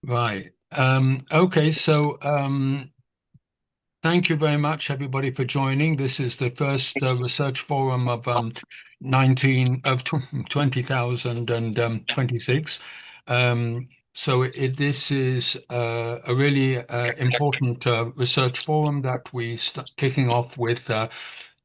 Right. Okay, thank you very much, everybody, for joining. This is the first research forum of 2026. This is a really important research forum that we start kicking off with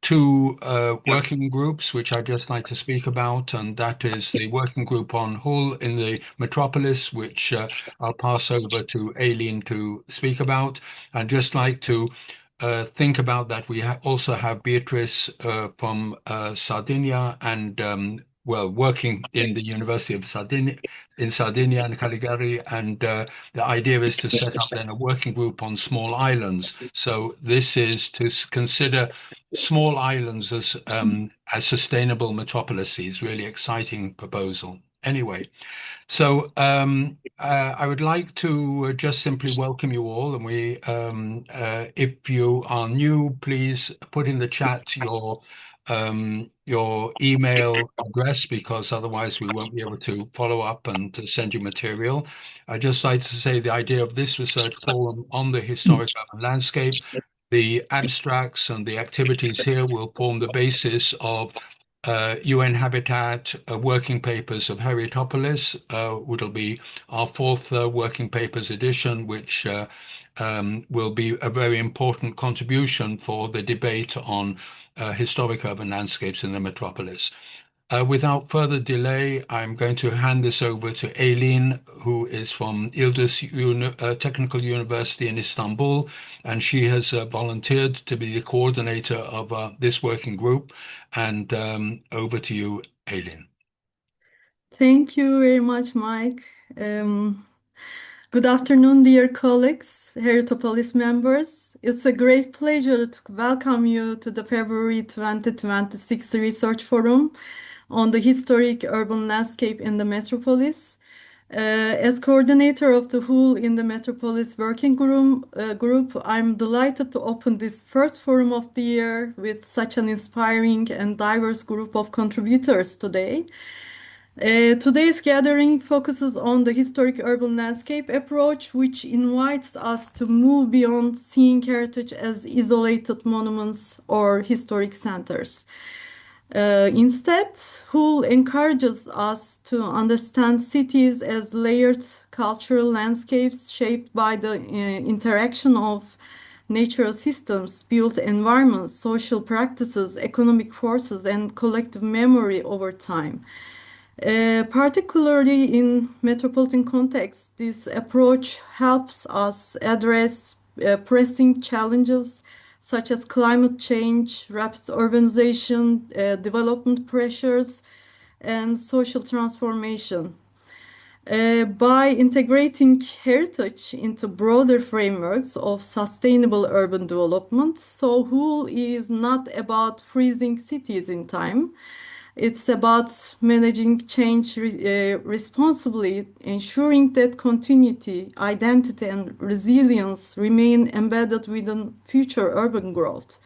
two working groups, which I'd just like to speak about, and that is the working group on Hull in the Metropolis, which I'll pass over to Aileen to speak about. I'd just like to think about that. We ha also have Beatrice from Sardinia and working in the University of Sardinia in Sardinia and Cagliari, and the idea is to set up then a working group on small islands. So this is to consider small islands as sustainable metropolises. Really exciting proposal. Anyway. I would like to just simply welcome you all, and if you are new, please put in the chat your email address because otherwise we won't be able to follow up and to send you material. I'd just like to say the idea of this research forum on the historic urban landscape, the abstracts and the activities here will form the basis of UN Habitat working papers of Heritopolis, which will be our fourth working papers edition, which will be a very important contribution for the debate on historic urban landscapes in the metropolis. Without further delay, I'm going to hand this over to Aileen, who is from Technical University in Istanbul, and she has volunteered to be the coordinator of this working group. And over to you, Aileen. Thank you very much, Mike. Um, Good afternoon, dear colleagues, Heritopolis members. It's a great pleasure to welcome you to the February 2026 Research Forum on the historic urban landscape in the Metropolis. As coordinator of the whole in the Metropolis Working Group, I'm delighted to open this first forum of the year with such an inspiring and diverse group of contributors today. Today's gathering focuses on the historic urban landscape approach, which invites us to move beyond seeing heritage as isolated monuments or historic centers. Instead, Hull encourages us to understand cities as layered cultural landscapes shaped by the interaction of natural systems, built environments, social practices, economic forces, and collective memory over time. Particularly in metropolitan context, this approach helps us address pressing challenges such as climate change, rapid urbanization, development pressures, and social transformation. By integrating heritage into broader frameworks of sustainable urban development, so Hull is not about freezing cities in time. It's about managing change responsibly, ensuring that continuity, identity, and resilience remain embedded within future urban growth.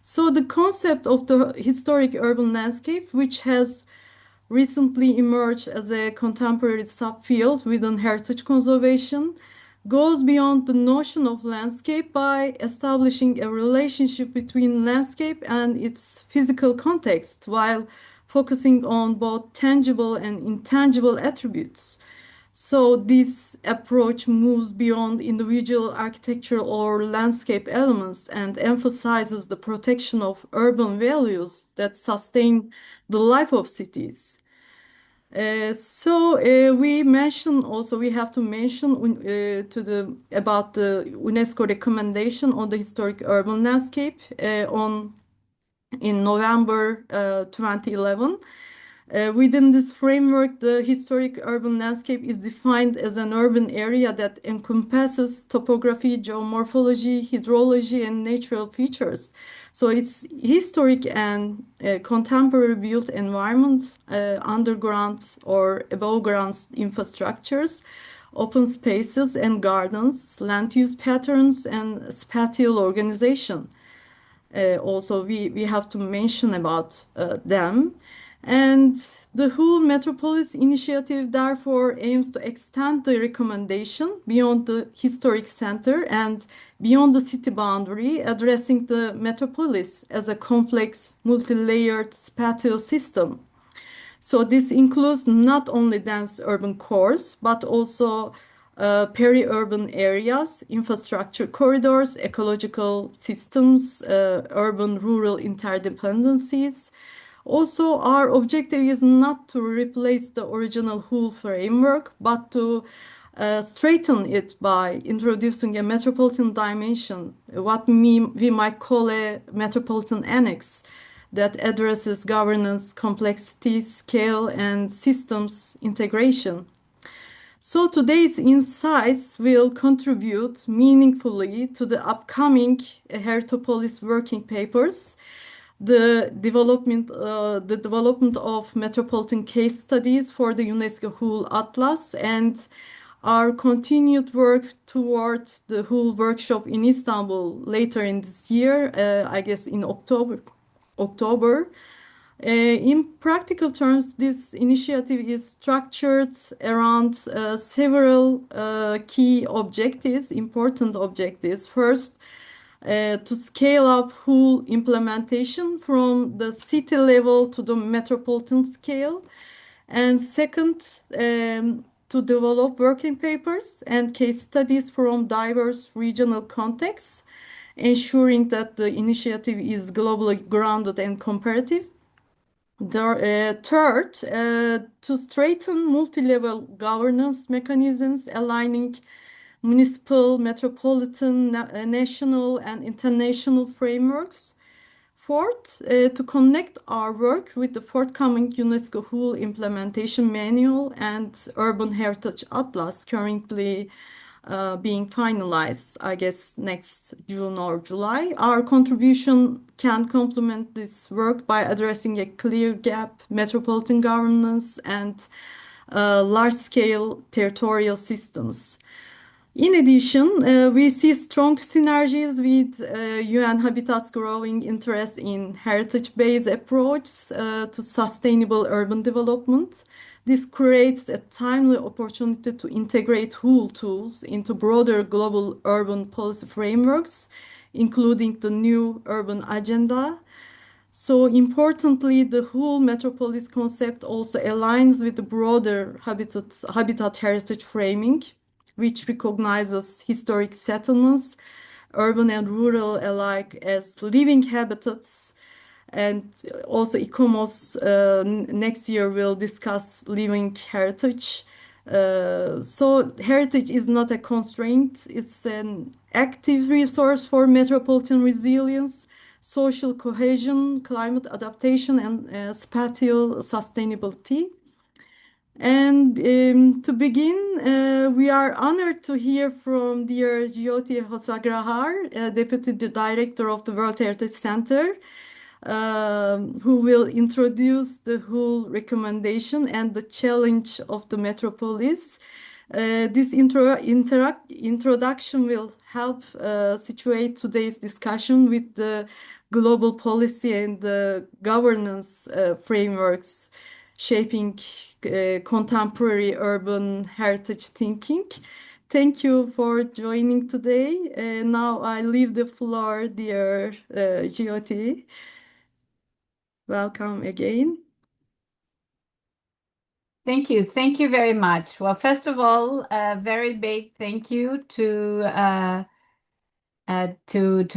So, the concept of the historic urban landscape, which has recently emerged as a contemporary subfield within heritage conservation, goes beyond the notion of landscape by establishing a relationship between landscape and its physical context while focusing on both tangible and intangible attributes. So, this approach moves beyond individual architectural or landscape elements and emphasizes the protection of urban values that sustain the life of cities. We have to mention to the about the UNESCO recommendation on the historic urban landscape on in November 2011. Within this framework, the historic urban landscape is defined as an urban area that encompasses topography, geomorphology, hydrology, and natural features. So it's historic and contemporary built environments, underground or above ground infrastructures, open spaces and gardens, land use patterns, and spatial organization. Also, we have to mention about them. And the whole Metropolis initiative therefore aims to extend the recommendation beyond the historic center and beyond the city boundary, addressing the metropolis as a complex, multi-layered spatial system. So this includes not only dense urban cores, but also peri-urban areas, infrastructure corridors, ecological systems, urban-rural interdependencies. Also, our objective is not to replace the original whole framework, but to straighten it by introducing a metropolitan dimension, what we might call a metropolitan annex that addresses governance, complexity, scale, and systems integration. So today's insights will contribute meaningfully to the upcoming Hertopolis working papers, the development of metropolitan case studies for the UNESCO Whole Atlas, and our continued work towards the Whole workshop in Istanbul later in this year, I guess in October. In practical terms, this initiative is structured around several key objectives, important objectives. First, to scale up whole implementation from the city level to the metropolitan scale. And second, to develop working papers and case studies from diverse regional contexts, ensuring that the initiative is globally grounded and comparative. Third, to strengthen multi-level governance mechanisms, aligning municipal, metropolitan, national, and international frameworks. Fourth, to connect our work with the forthcoming UNESCO Whole Implementation Manual and Urban Heritage Atlas, currently being finalized, I guess, next June or July. Our contribution can complement this work by addressing a clear gap, metropolitan governance, and large-scale territorial systems. In addition, we see strong synergies with UN Habitat's growing interest in heritage-based approaches to sustainable urban development. This creates a timely opportunity to integrate whole tools into broader global urban policy frameworks, including the new urban agenda. So importantly, the whole metropolis concept also aligns with the broader habitat heritage framing, which recognizes historic settlements, urban and rural alike, as living habitats. And also, ICOMOS next year will discuss living heritage. So, heritage is not a constraint, it's an active resource for metropolitan resilience, social cohesion, climate adaptation, and spatial sustainability. And to begin, we are honored to hear from dear Jyoti Hosagrahar, Deputy Director of the World Heritage Center, who will introduce the whole recommendation and the challenge of the metropolis. This introduction will help situate today's discussion with the global policy and the governance frameworks shaping contemporary urban heritage thinking. Thank you for joining today. Now I leave the floor, dear Jyoti. Welcome again. Thank you. Thank you very much. Well, first of all, a very big thank you to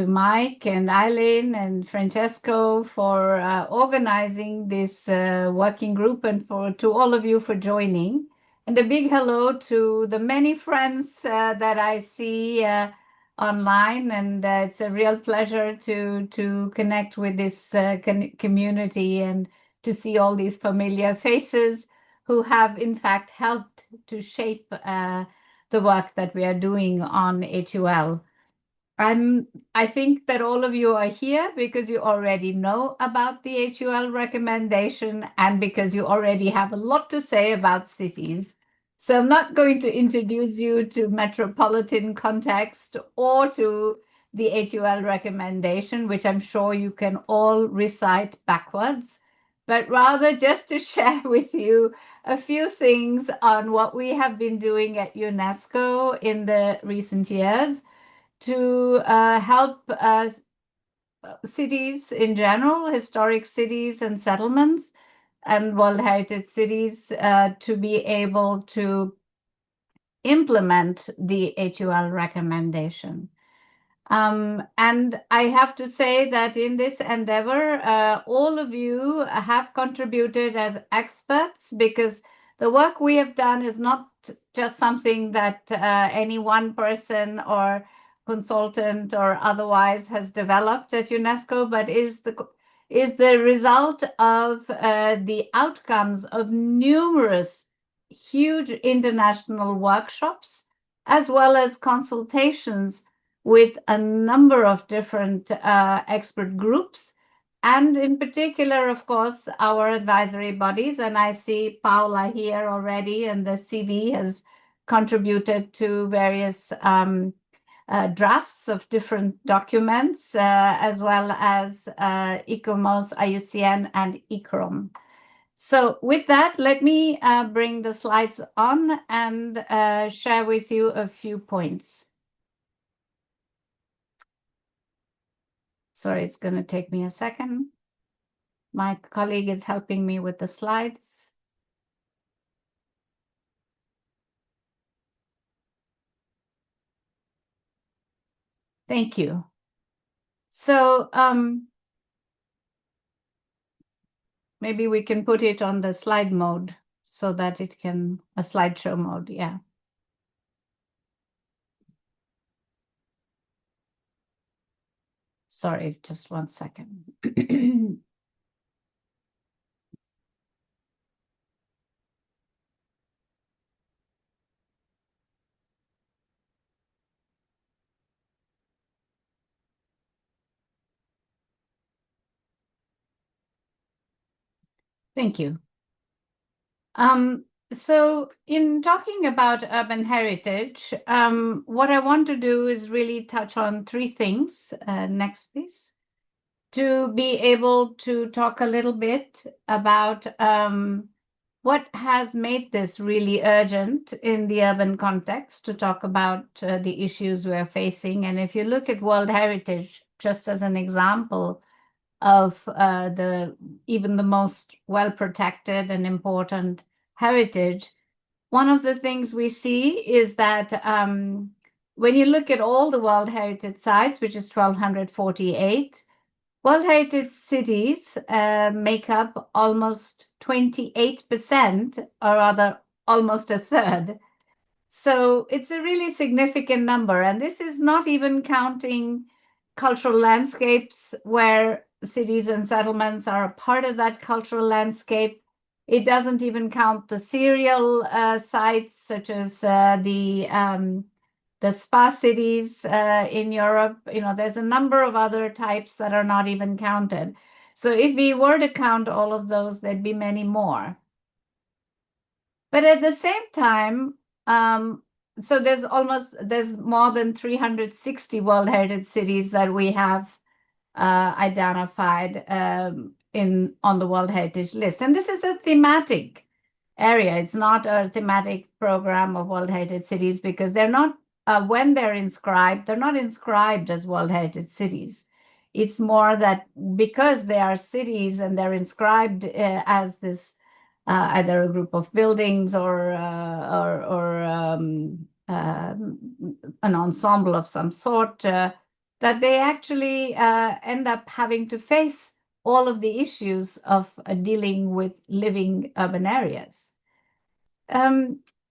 Mike and Eileen and Francesco for organizing this working group, and to all of you for joining. And a big hello to the many friends that I see online, and it's a real pleasure to connect with this community and to see all these familiar faces who have in fact helped to shape the work that we are doing on HUL. I think that all of you are here because you already know about the HUL recommendation and because you already have a lot to say about cities. So I'm not going to introduce you to metropolitan context or to the HUL recommendation, which I'm sure you can all recite backwards. but rather just to share with you a few things on what we have been doing at UNESCO in the recent years to help cities in general, historic cities and settlements, and World Heritage cities to be able to implement the HUL recommendation. And I have to say that in this endeavor, all of you have contributed as experts, because the work we have done is not just something that any one person or consultant or otherwise has developed at UNESCO, but is the result of the outcomes of numerous huge international workshops, as well as consultations with a number of different expert groups, and in particular, of course, our advisory bodies. And I see Paula here already, and the CV has contributed to various drafts of different documents, as well as ICOMOS, IUCN, and ICROM. So with that, let me bring the slides on and share with you a few points. Sorry, it's going to take me a second. My colleague is helping me with the slides. Thank you. So maybe we can put it on the slide mode so that it can, a slideshow mode, yeah. Sorry, just one second. Thank you. So in talking about urban heritage, what I want to do is really touch on three things. Next, please. To be able to talk a little bit about what has made this really urgent in the urban context, to talk about the issues we're facing. And if you look at World Heritage, just as an example of even the most well-protected and important heritage, one of the things we see is that when you look at all the World Heritage sites, which is 1,248, World Heritage cities make up almost 28%, or rather almost a third. So it's a really significant number. And this is not even counting cultural landscapes where cities and settlements are a part of that cultural landscape. It doesn't even count the serial sites, such as the spa cities in Europe. You know, there's a number of other types that are not even counted. So if we were to count all of those, there'd be many more. But at the same time, so there's more than 360 World Heritage cities that we have identified on the World Heritage list. And this is a thematic area. It's not a thematic program of World Heritage cities, because they're not, when they're not inscribed as World Heritage cities. It's more that because they are cities and they're inscribed as this either a group of buildings or an ensemble of some sort, that they actually end up having to face all of the issues of dealing with living urban areas.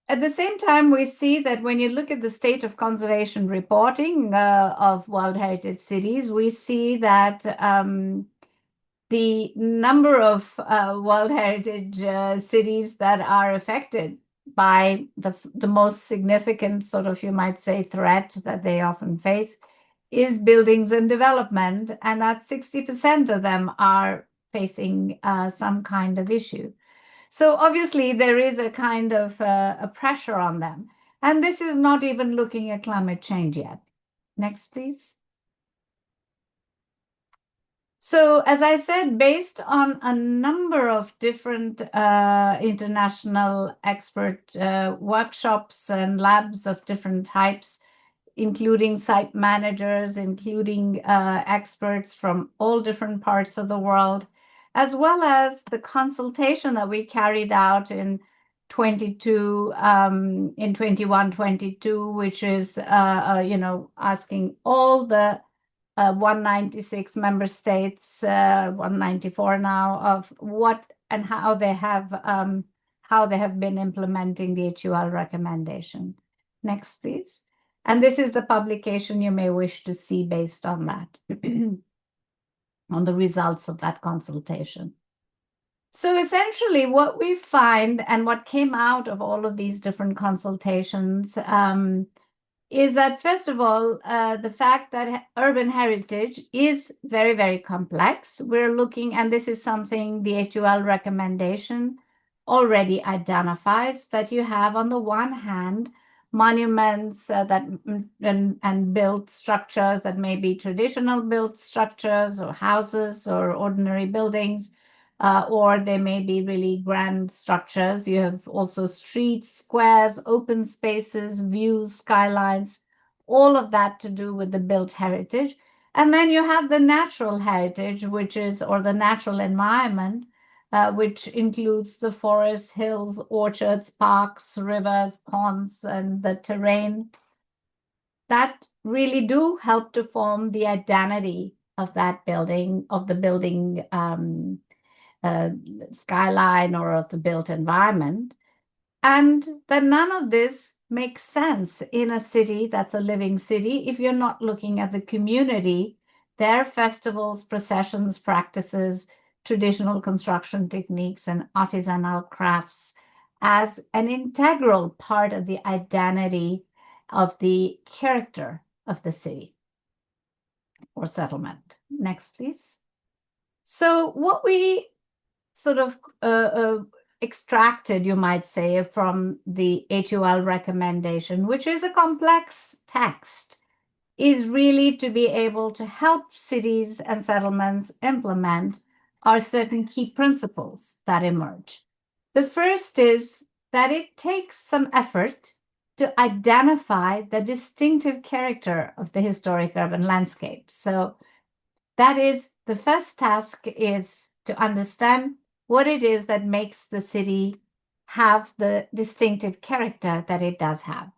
At the same time, we see that when you look at the state of conservation reporting of World Heritage cities, we see that the number of World Heritage cities that are affected by the most significant sort of, you might say, threat that they often face is buildings and development, and that 60% of them are facing some kind of issue. So obviously there is a kind of a pressure on them. And this is not even looking at climate change yet. Next, please. So, as I said, based on a number of different international expert workshops and labs of different types, including site managers, including experts from all different parts of the world, as well as the consultation that we carried out in 21-22, which is, asking all the 196 member states, 194 now, of what and how they have been implementing the HUL recommendation. Next, please. And this is the publication you may wish to see based on that, on the results of that consultation. So essentially, what we find and what came out of all of these different consultations is that, first of all, the fact that urban heritage is very, very complex. We're looking, and this is something the HUL recommendation already identifies, that you have, on the one hand, monuments and built structures that may be traditional built structures or houses or ordinary buildings, or they may be really grand structures. You have also streets, squares, open spaces, views, skylines, all of that to do with the built heritage. And then you have the natural heritage, or the natural environment, which includes the forests, hills, orchards, parks, rivers, ponds, and the terrain that really do help to form the identity of that building, of the building skyline or of the built environment, and that none of this makes sense in a city that's a living city if you're not looking at the community, their festivals, processions, practices, traditional construction techniques, and artisanal crafts as an integral part of the identity of the character of the city or settlement. Next, please. So what we sort of extracted, you might say, from the HUL recommendation, which is a complex text, is really to be able to help cities and settlements implement are certain key principles that emerge. The first is that it takes some effort to identify the distinctive character of the historic urban landscape. So that is, the first task is to understand what it is that makes the city have the distinctive character that it does have.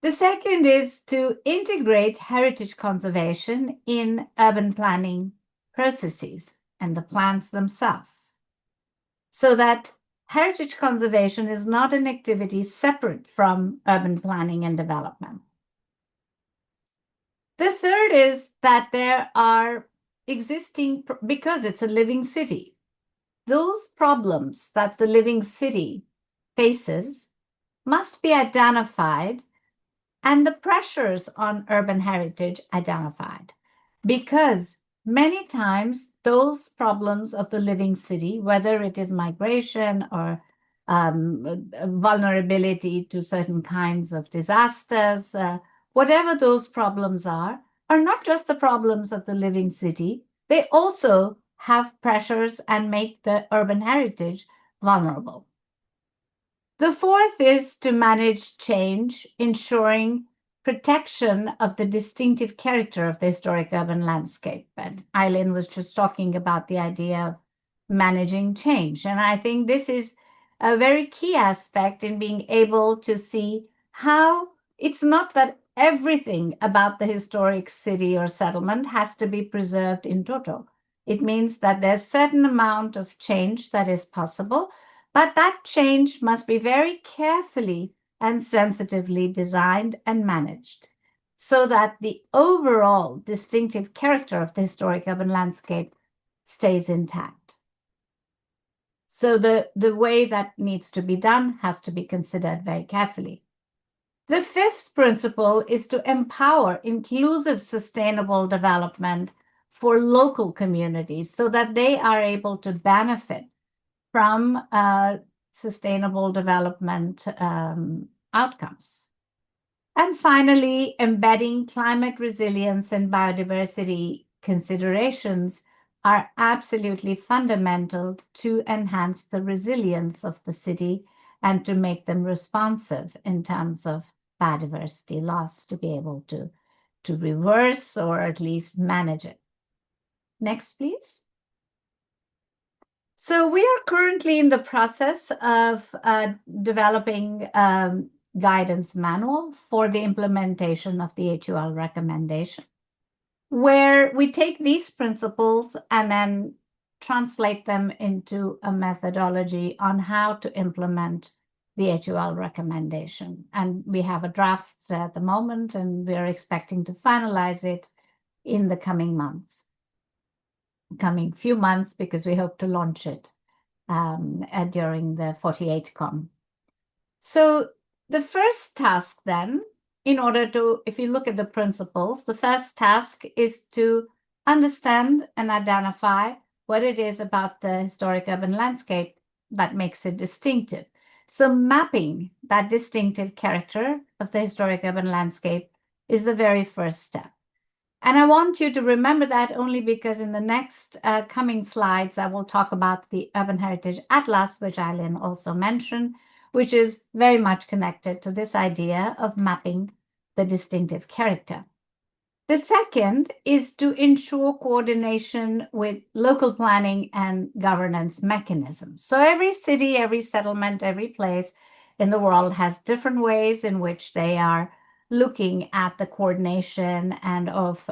The second is to integrate heritage conservation in urban planning processes and the plans themselves, so that heritage conservation is not an activity separate from urban planning and development. The third is that there are existing, because it's a living city, those problems that the living city faces must be identified and the pressures on urban heritage identified, because many times those problems of the living city, whether it is migration or vulnerability to certain kinds of disasters, whatever those problems are not just the problems of the living city. They also have pressures and make the urban heritage vulnerable. The fourth is to manage change, ensuring protection of the distinctive character of the historic urban landscape. And Eileen was just talking about the idea of managing change. And I think this is a very key aspect in being able to see how it's not that everything about the historic city or settlement has to be preserved in toto. It means that there's a certain amount of change that is possible, but that change must be very carefully and sensitively designed and managed so that the overall distinctive character of the historic urban landscape stays intact. So the way that needs to be done has to be considered very carefully. The fifth principle is to empower inclusive, sustainable development for local communities so that they are able to benefit from sustainable development outcomes. And finally, embedding climate resilience and biodiversity considerations are absolutely fundamental to enhance the resilience of the city and to make them responsive in terms of biodiversity loss, to be able to reverse or at least manage it. Next, please. So we are currently in the process of developing guidance manual for the implementation of the HUL recommendation, where we take these principles and then translate them into a methodology on how to implement the HUL recommendation. And we have a draft at the moment, and we're expecting to finalize it in the coming few months, because we hope to launch it during the 48Com. So the first task then, in order to, if you look at the principles, the first task is to understand and identify what it is about the historic urban landscape that makes it distinctive. So mapping that distinctive character of the historic urban landscape is the very first step. And I want you to remember that only because in the next coming slides, I will talk about the Urban Heritage Atlas, which Eileen also mentioned, which is very much connected to this idea of mapping the distinctive character. The second is to ensure coordination with local planning and governance mechanisms. So every city, every settlement, every place in the world has different ways in which they are looking at the coordination and of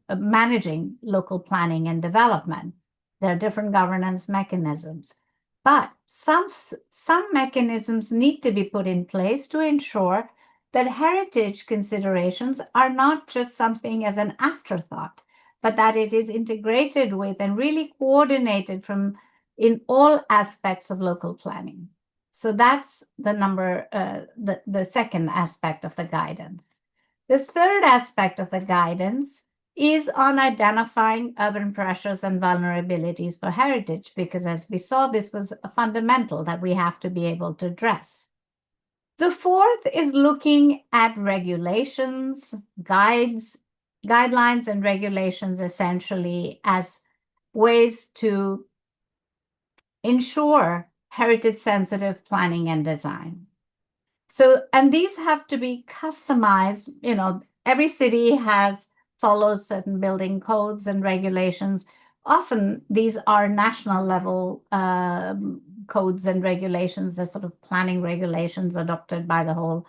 managing local planning and development. There are different governance mechanisms, but some mechanisms need to be put in place to ensure that heritage considerations are not just something as an afterthought, but that it is integrated with and really coordinated from in all aspects of local planning. So that's the second aspect of the guidance. The third aspect of the guidance is on identifying urban pressures and vulnerabilities for heritage, because as we saw, this was a fundamental that we have to be able to address. The fourth is looking at regulations, guidelines and regulations essentially as ways to ensure heritage-sensitive planning and design. So, and these have to be customized. Every city follows certain building codes and regulations. Often these are national level codes and regulations, the sort of planning regulations adopted by the whole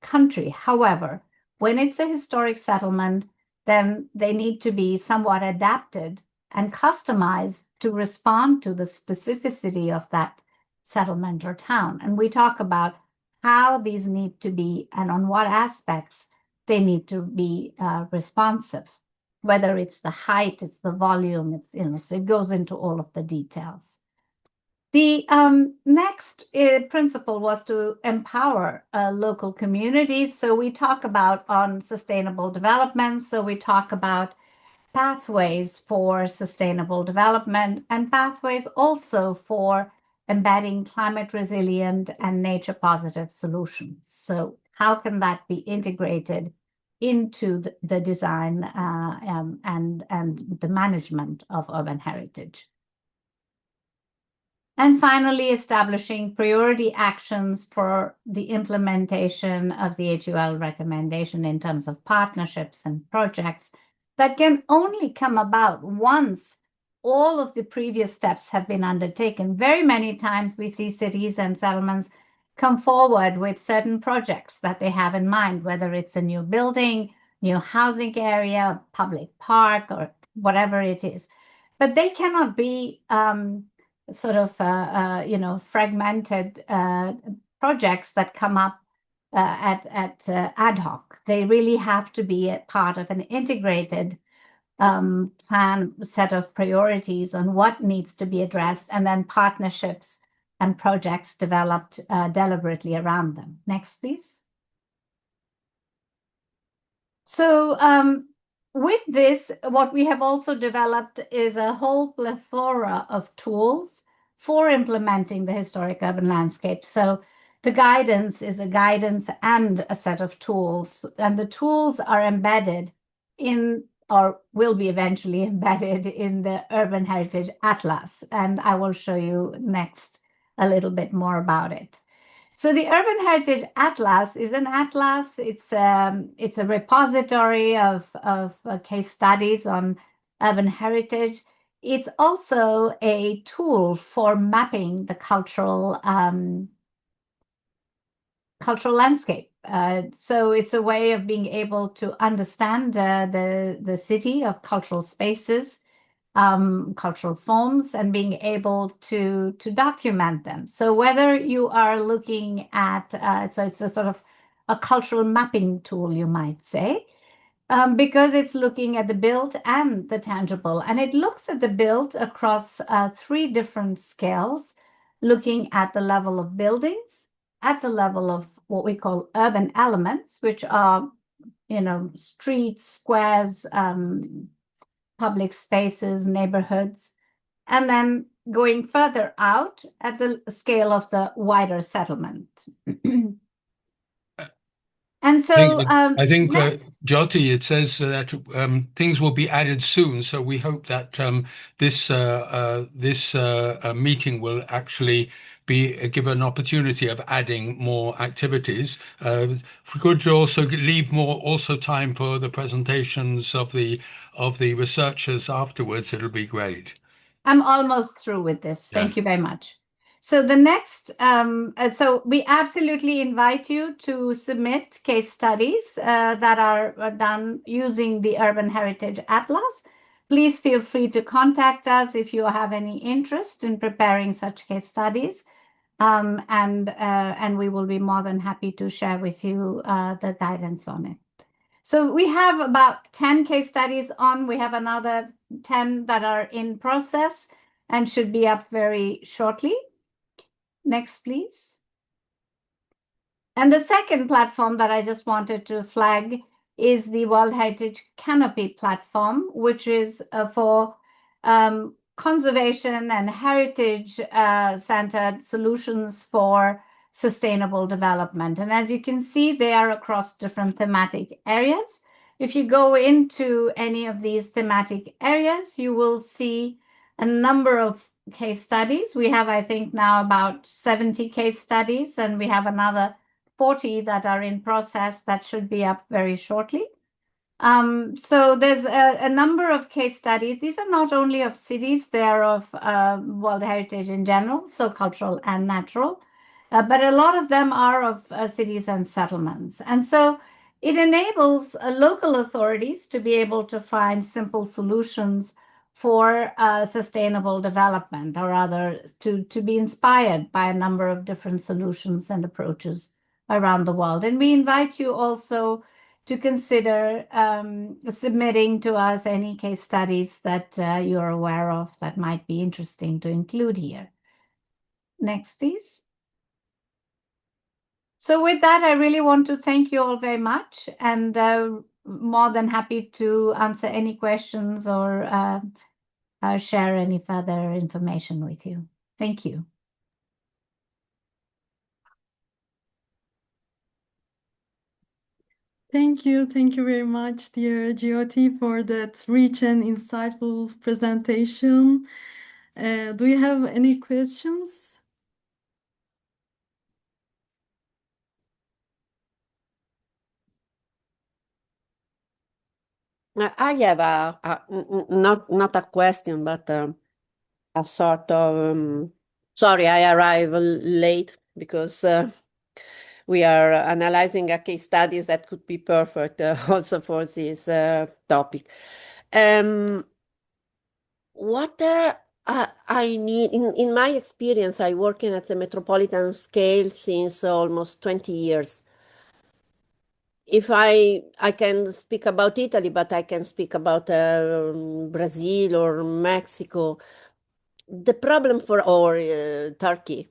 country. However, when it's a historic settlement, then they need to be somewhat adapted and customized to respond to the specificity of that settlement or town. And we talk about how these need to be and on what aspects they need to be responsive, whether it's the height, it's the volume, so it goes into all of the details. The next principle was to empower local communities. So we talk about on sustainable development. So we talk about pathways for sustainable development and pathways also for embedding climate resilient and nature positive solutions. So how can that be integrated into the design and the management of urban heritage? And finally, establishing priority actions for the implementation of the HUL recommendation in terms of partnerships and projects that can only come about once all of the previous steps have been undertaken. Very many times we see cities and settlements come forward with certain projects that they have in mind, whether it's a new building, new housing area, public park, or whatever it is. But they cannot be fragmented projects that come up at ad hoc. They really have to be a part of an integrated plan, set of priorities on what needs to be addressed, and then partnerships and projects developed deliberately around them. Next, please. So with this, what we have also developed is a whole plethora of tools for implementing the historic urban landscape. So the guidance is a guidance and a set of tools, and the tools are embedded in or will be eventually embedded in the Urban Heritage Atlas. And I will show you next a little bit more about it. So the Urban Heritage Atlas is an atlas. It's a repository of case studies on urban heritage. It's also a tool for mapping the cultural landscape. So it's a way of being able to understand the city of cultural spaces, cultural forms, and being able to document them. So whether you are looking at, so it's a sort of a cultural mapping tool, you might say, because it's looking at the built and the tangible. And it looks at the built across three different scales, looking at the level of buildings, at the level of what we call urban elements, which are, streets, squares, public spaces, neighborhoods, and then going further out at the scale of the wider settlement. And so I think next. Jyoti, it says that things will be added soon. So we hope that this meeting will actually be give an opportunity of adding more activities. If we could also leave more also time for the presentations of the researchers afterwards, it'll be great. I'm almost through with this. Yeah. Thank you very much. So the next, so we absolutely invite you to submit case studies that are done using the Urban Heritage Atlas. Please feel free to contact us if you have any interest in preparing such case studies. And we will be more than happy to share with you the guidance on it. So we have about 10 case studies on. We have another 10 that are in process and should be up very shortly. Next, please. And the second platform that I just wanted to flag is the World Heritage Canopy platform, which is for conservation and heritage centered solutions for sustainable development. And as you can see, they are across different thematic areas. If you go into any of these thematic areas, you will see a number of case studies. We have, I think, now about 70 case studies, and we have another 40 that are in process that should be up very shortly. So there's a number of case studies. These are not only of cities, they are of World Heritage in general, so cultural and natural, but a lot of them are of cities and settlements. And so it enables local authorities to be able to find simple solutions for sustainable development, or rather to be inspired by a number of different solutions and approaches around the world. And we invite you also to consider submitting to us any case studies that you're aware of that might be interesting to include here. Next, please. So with that, I really want to thank you all very much, and more than happy to answer any questions or share any further information with you. Thank you. Thank you. Thank you very much, dear Jyoti, for that rich and insightful presentation. Do you have any questions? I have not a question, but a sort of sorry, I arrived late because we are analyzing a case studies that could be perfect also for this topic. What I need in my experience, I working at the metropolitan scale since almost 20 years. If I can speak about Italy, but I can speak about Brazil or Mexico. The problem or Turkey.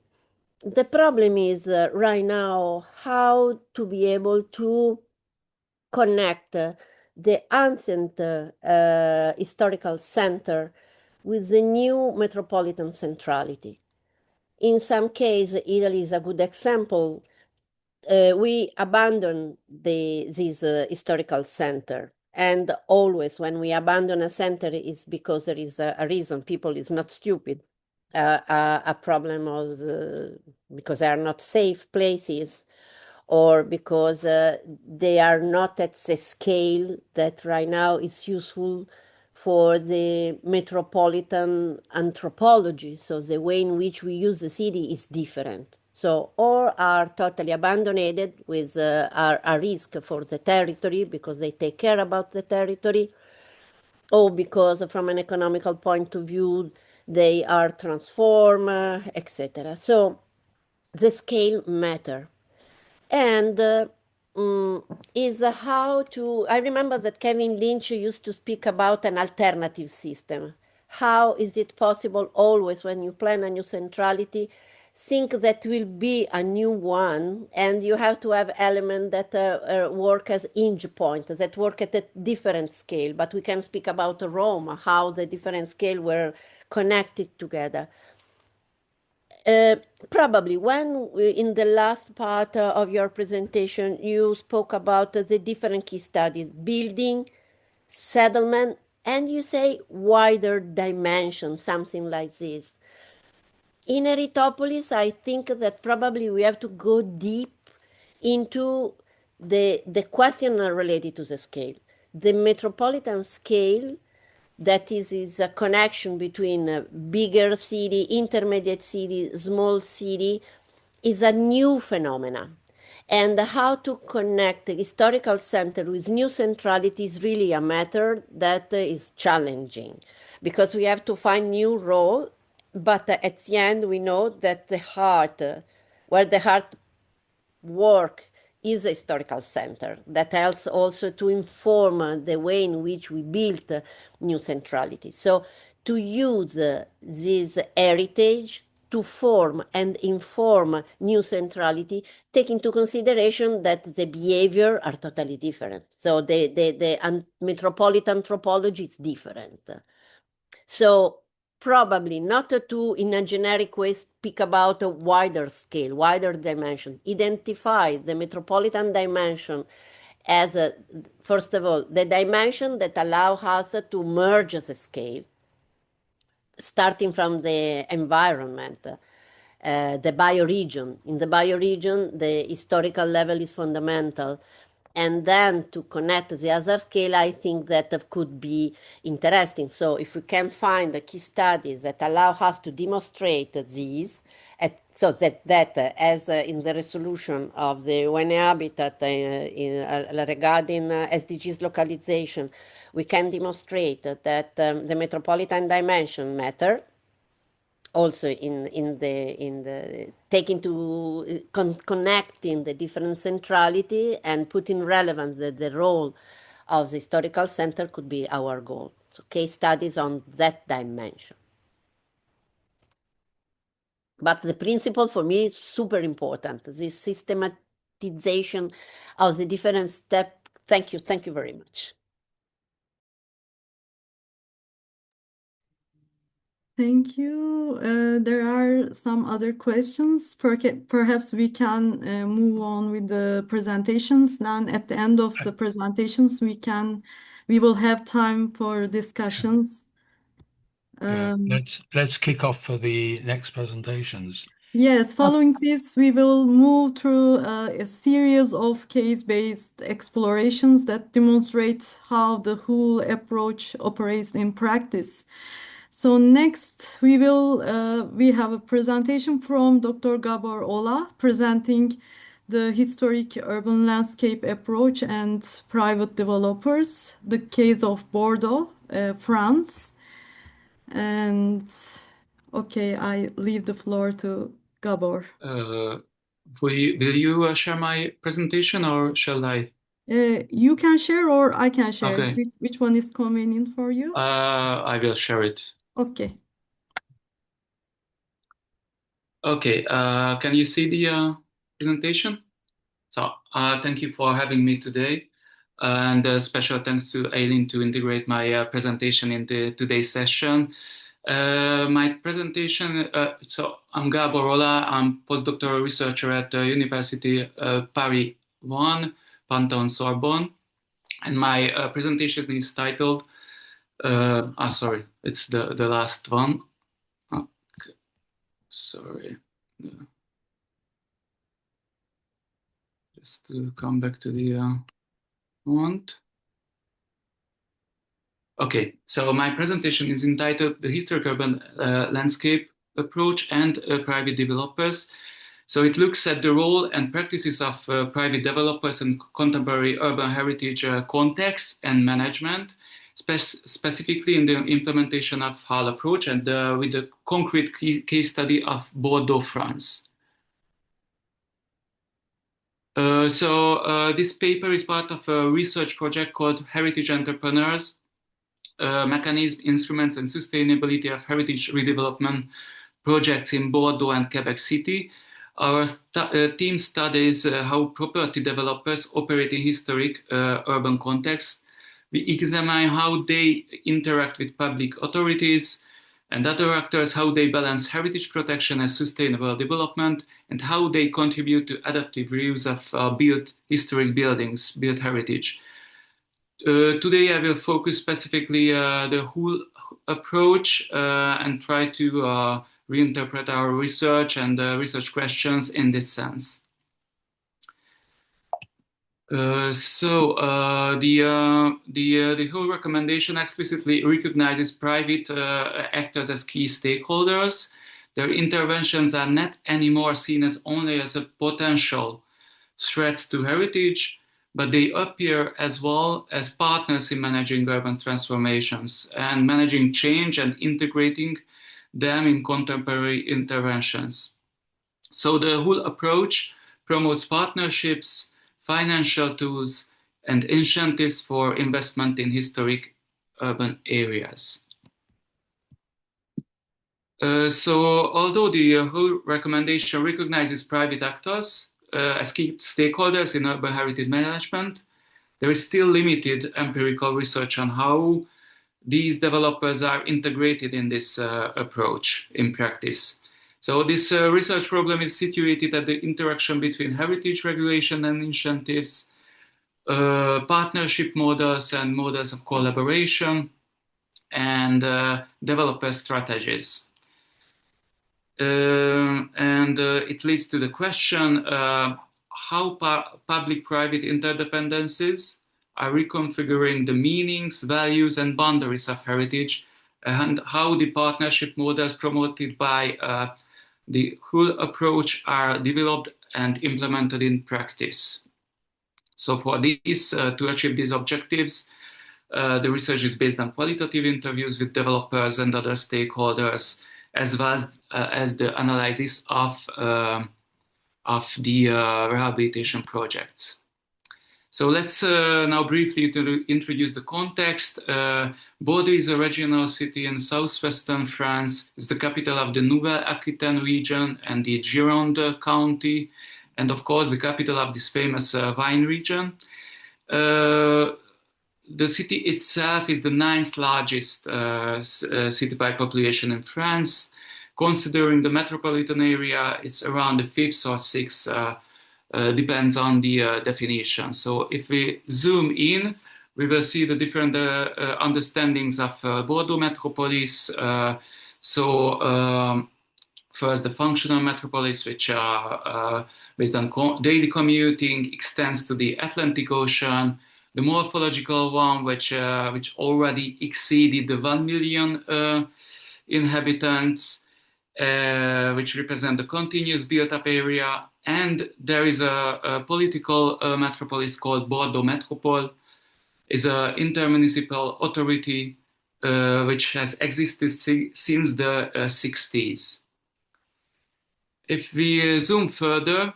The problem is right now how to be able to connect the ancient historical center with the new metropolitan centrality. In some cases, Italy is a good example. We abandoned this historical center And always when we abandon a center is because there is a reason. People is not stupid. A problem of because they are not safe places, or because they are not at the scale that right now is useful for the metropolitan anthropology. So the way in which we use the city is different. So, or are totally abandoned with are a risk for the territory because they take care about the territory, or because from an economical point of view they are transformed, etc. So the scale matter. And is how to. I remember that Kevin Lynch used to speak about an alternative system. How is it possible always when you plan a new centrality, think that will be a new one, and you have to have elements that work as hinge point, that work at a different scale. But we can speak about Rome, how the different scale were connected together. Uh, Probably when in the last part of your presentation, you spoke about the different key studies, building, settlement, and you say wider dimension, something like this. In Eritopolis, I think that probably we have to go deep into the question related to the scale. The metropolitan scale, that is a connection between a bigger city, intermediate city, small city, is a new phenomena. And how to connect the historical center with new centrality is really a matter that is challenging, because we have to find new role. But at the end, we know that the heart, where the heart work, is a historical center that helps also to inform the way in which we build new centrality. So to use this heritage to form and inform new centrality, take into consideration that the behavior are totally different. So the metropolitan anthropology is different. So probably not to, in a generic way, speak about a wider scale, wider dimension. Identify the metropolitan dimension as, first of all, the dimension that allow us to merge the scale, starting from the environment, the bioregion. In the bioregion, the historical level is fundamental. And then to connect the other scale, I think that could be interesting. So if we can find the key studies that allow us to demonstrate these, so that as in the resolution of the UN Habitat regarding SDGs localization, we can demonstrate that the metropolitan dimension matter also in the taking to connecting the different centrality and putting relevance the role of the historical center could be our goal. So case studies on that dimension. But the principle for me is super important. This systematization of the different steps. Thank you. Thank you very much. Thank you. There are some other questions. Perhaps we can move on with the presentations. Then at the end of the presentations, we will have time for discussions. Yeah, let's kick off for the next presentations. Yes, following this, we will move through a series of case-based explorations that demonstrate how the whole approach operates in practice. So next, we have a presentation from Dr. Gabor Ola presenting the historic urban landscape approach and private developers, the case of Bordeaux, France. And okay, I leave the floor to Gabor. Will you share my presentation or shall I? You can share or I can share. Okay. Which one is convenient for you? I will share it. Okay. Okay. Can you see the presentation? So thank you for having me today. And special thanks to Aileen to integrate my presentation in today's session. My presentation, so I'm Gabor Ola, I'm postdoctoral researcher at the University Paris 1, Panthéon Sorbonne. And my presentation is titled, sorry, it's the last one. Okay. Sorry. Just to come back to the font. Okay, so my presentation is entitled The Historic Urban Landscape Approach and Private Developers. So it looks at the role and practices of private developers in contemporary urban heritage context and management, specifically in the implementation of HAL approach and with the concrete case study of Bordeaux, France. This paper is part of a research project called Heritage Entrepreneurs, Mechanism, Instruments, and Sustainability of Heritage Redevelopment Projects in Bordeaux and Quebec City. Our team studies how property developers operate in historic urban contexts. We examine how they interact with public authorities and other actors, how they balance heritage protection and sustainable development, and how they contribute to adaptive reuse of built historic buildings, built heritage. Today I will focus specifically the whole approach and try to reinterpret our research and research questions in this sense. The whole recommendation explicitly recognizes private actors as key stakeholders. Their interventions are not anymore seen as only as a potential threats to heritage, but they appear as well as partners in managing urban transformations and managing change and integrating them in contemporary interventions. So the whole approach promotes partnerships, financial tools, and incentives for investment in historic urban areas. Although the whole recommendation recognizes private actors as key stakeholders in urban heritage management, there is still limited empirical research on how these developers are integrated in this approach in practice. So this research problem is situated at the interaction between heritage regulation and incentives, partnership models and models of collaboration, and developer strategies. It leads to the question how public-private interdependencies are reconfiguring the meanings, values, and boundaries of heritage, and how the partnership models promoted by the whole approach are developed and implemented in practice. So for this, to achieve these objectives, the research is based on qualitative interviews with developers and other stakeholders, as well as the analysis of the rehabilitation projects. So let's now briefly introduce the context. Bordeaux is a regional city in southwestern France. It's the capital of the Nouvelle-Aquitaine region and the Gironde county, and of course the capital of this famous wine region. The city itself is the 9th largest city by population in France. Considering the metropolitan area, it's around the 5th or 6th, depends on the definition. So if we zoom in, we will see the different understandings of Bordeaux Metropolis. First, the functional metropolis, which based on daily commuting, extends to the Atlantic Ocean. The morphological one, which already exceeded the 1 million inhabitants, which represent the continuous built-up area. And there is a political metropolis called Bordeaux Metropole. Is an intermunicipal authority which has existed since the 60s. If we zoom further,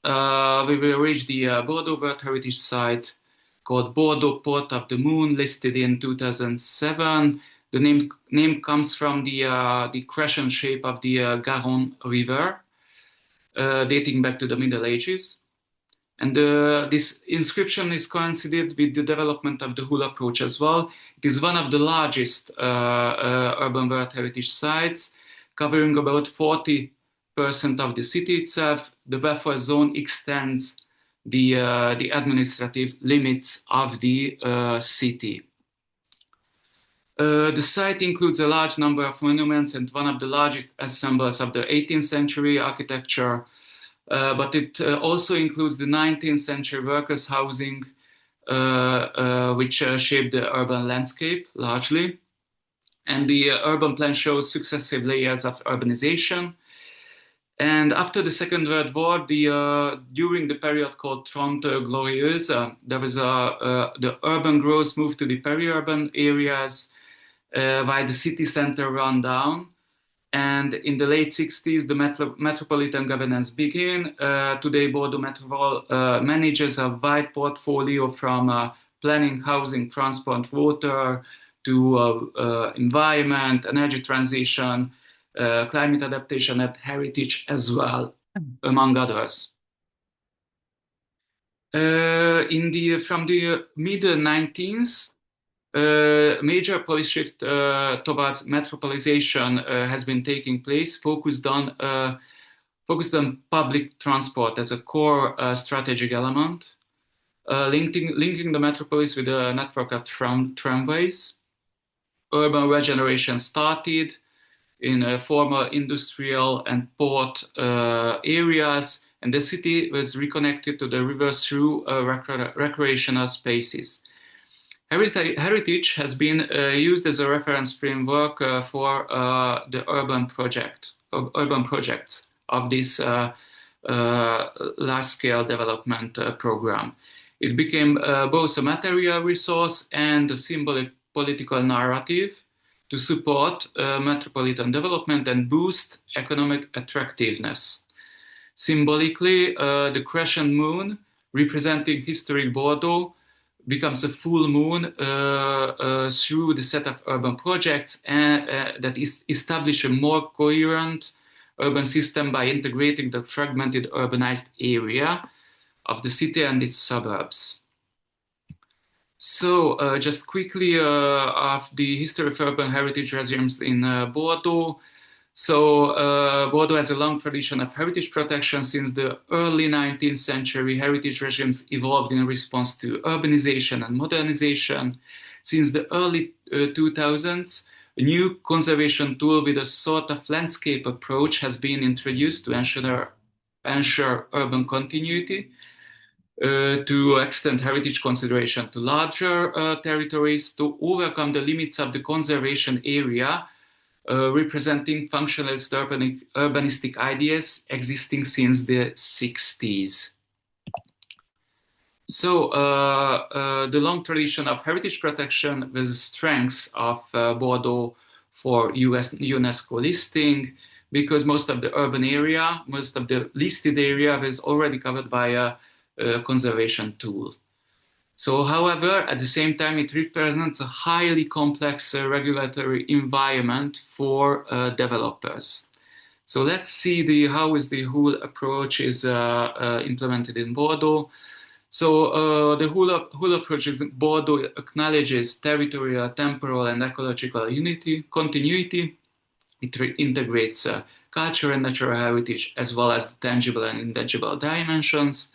we will reach the Bordeaux World Heritage Site called Bordeaux Port of the Moon, listed in 2007. The name comes from the crescent shape of the Garonne River, dating back to the Middle Ages. And this inscription is coincided with the development of the whole approach as well. It is one of the largest urban World Heritage sites, covering about 40% of the city itself. The buffer zone extends the administrative limits of the city. The site includes a large number of monuments and one of the largest ensembles of the 18th century architecture, but it also includes the 19th century workers' housing, which shaped the urban landscape largely. And the urban plan shows successive layers of urbanization. And after the Second World War, during the period called Trente Glorieuses, there was the urban growth moved to the peri-urban areas, while the city center ran down. And in the late 60s, the metropolitan governance began. Today, Bordeaux Metropole manages a wide portfolio from planning, housing, transport, water, to environment, energy transition, climate adaptation, and heritage as well, among others. From the mid-19th, major policy shift towards metropolization has been taking place, focused on public transport as a core strategic element, linking the metropolis with a network of tramways. Urban regeneration started in former industrial and port areas, and the city was reconnected to the rivers through recreational spaces. Heritage has been used as a reference framework for the urban projects of this large-scale development program. It became both a material resource and a symbolic political narrative to support metropolitan development and boost economic attractiveness. Symbolically, the crescent moon, representing historic Bordeaux, becomes a full moon through the set of urban projects that establish a more coherent urban system by integrating the fragmented urbanized area of the city and its suburbs. So just quickly of the history of urban heritage regimes in Bordeaux. So Bordeaux has a long tradition of heritage protection. Since the early 19th century, heritage regimes evolved in response to urbanization and modernization. Since the early 2000s, a new conservation tool with a sort of landscape approach has been introduced to ensure urban continuity, to extend heritage consideration to larger territories, to overcome the limits of the conservation area, representing functionalist urbanistic ideas existing since the 60s. So the long tradition of heritage protection was the strengths of Bordeaux for UNESCO listing, because most of the urban area, most of the listed area was already covered by a conservation tool. So, however, at the same time, it represents a highly complex regulatory environment for developers. So let's see how is the whole approach is implemented in Bordeaux. So the whole approach in Bordeaux acknowledges territorial, temporal, and ecological continuity. It integrates culture and natural heritage, as well as the tangible and intangible dimensions.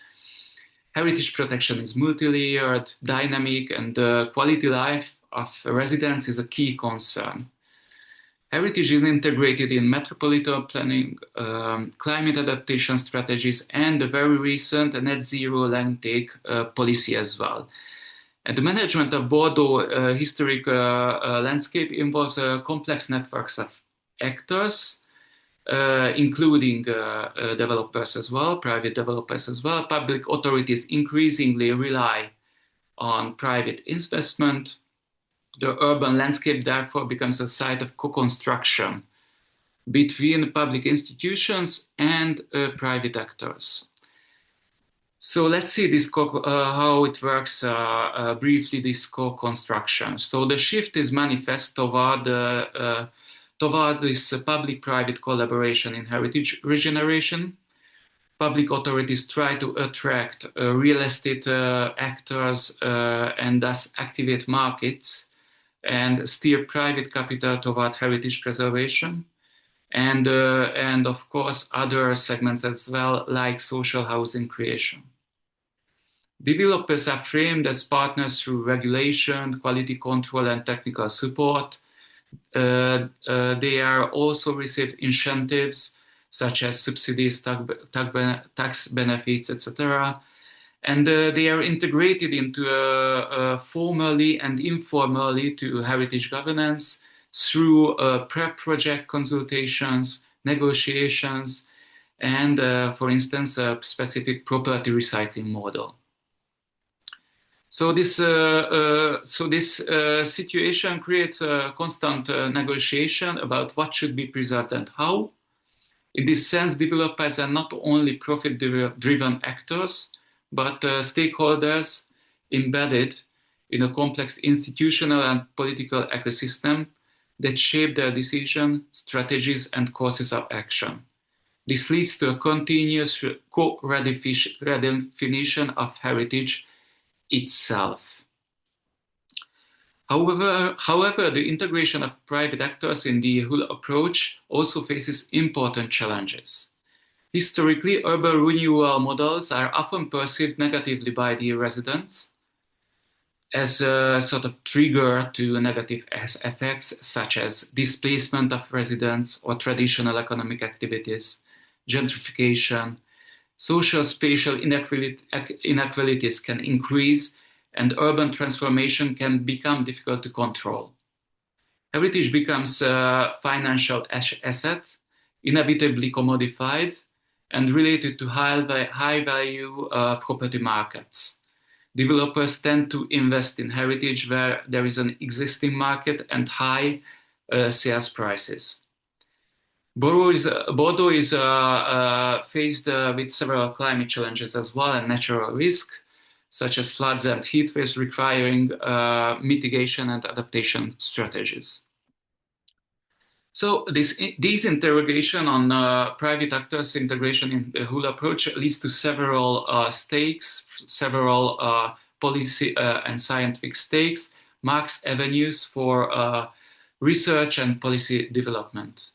Heritage protection is multi-layered, dynamic, and the quality life of residents is a key concern. Heritage is integrated in metropolitan planning, climate adaptation strategies, and the very recent net zero land take policy as well. And the management of Bordeaux historic landscape involves complex networks of actors, including developers as well, private developers as well. Public authorities increasingly rely on private investment. The urban landscape therefore becomes a site of co-construction between public institutions and private actors. So let's see how it works briefly, this co-construction. So the shift is manifest toward this public-private collaboration in heritage regeneration. Public authorities try to attract real estate actors and thus activate markets and steer private capital toward heritage preservation. And of course, other segments as well, like social housing creation. Developers are framed as partners through regulation, quality control, and technical support. They are also receive incentives such as subsidies, tax benefits, etc. And they are integrated into formally and informally to heritage governance through pre-project consultations, negotiations, and, for instance, a specific property recycling model. So this situation creates a constant negotiation about what should be preserved and how. In this sense, developers are not only profit-driven actors, but stakeholders embedded in a complex institutional and political ecosystem that shape their decision, strategies, and courses of action. This leads to a continuous redefinition of heritage itself. However, the integration of private actors in the whole approach also faces important challenges. Historically, urban renewal models are often perceived negatively by the residents as a sort of trigger to negative effects such as displacement of residents or traditional economic activities, gentrification. Social spatial inequalities can increase, and urban transformation can become difficult to control. Heritage becomes a financial asset, inevitably commodified, and related to high-value property markets. Developers tend to invest in heritage where there is an existing market and high sales prices. Bordeaux is faced with several climate challenges as well and natural risk, such as floods and heat waves requiring mitigation and adaptation strategies. So this interrogation on private actors' integration in the whole approach leads to several stakes, several policy and scientific stakes, marks avenues for research and policy development.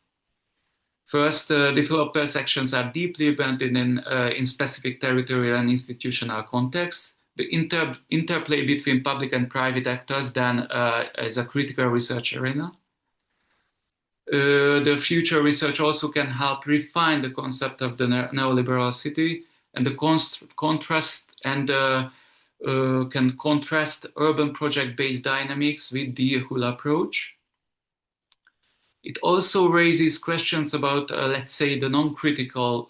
First, developers' actions are deeply embedded in specific territorial and institutional contexts. The interplay between public and private actors then is a critical research arena. The future research also can help refine the concept of the neoliberal city and the contrast and can contrast urban project-based dynamics with the whole approach. It also raises questions about, let's say, the non-critical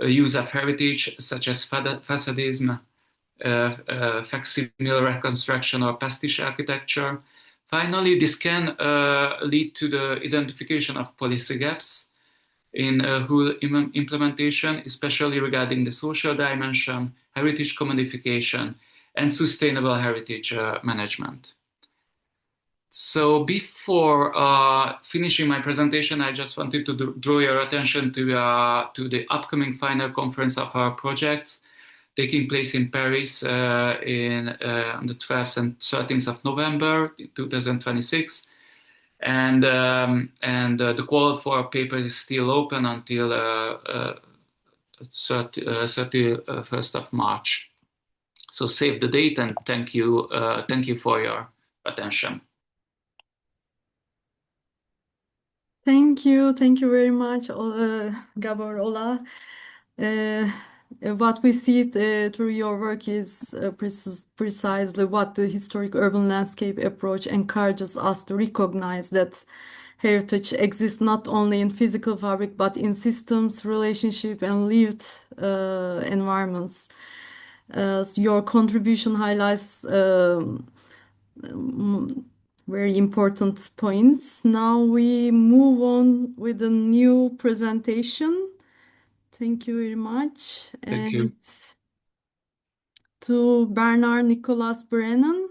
use of heritage, such as facadism, facsimile reconstruction, or pastiche architecture. Finally, this can lead to the identification of policy gaps in whole implementation, especially regarding the social dimension, heritage commodification, and sustainable heritage management. So before finishing my presentation, I just wanted to draw your attention to the upcoming final conference of our projects taking place in Paris on the 12th and 13th of November 2026. And the call for a paper is still open until 31st of March. So save the date, and thank you for your attention. Thank you very much, Gabor Ola. What we see through your work is precisely what the historic urban landscape approach encourages us to recognize, that heritage exists not only in physical fabric, but in systems, relationship, and lived environments. Your contribution highlights very important points. Now we move on with a new presentation. Thank you very much. Thank you. To Bernard Nicholas Brennan,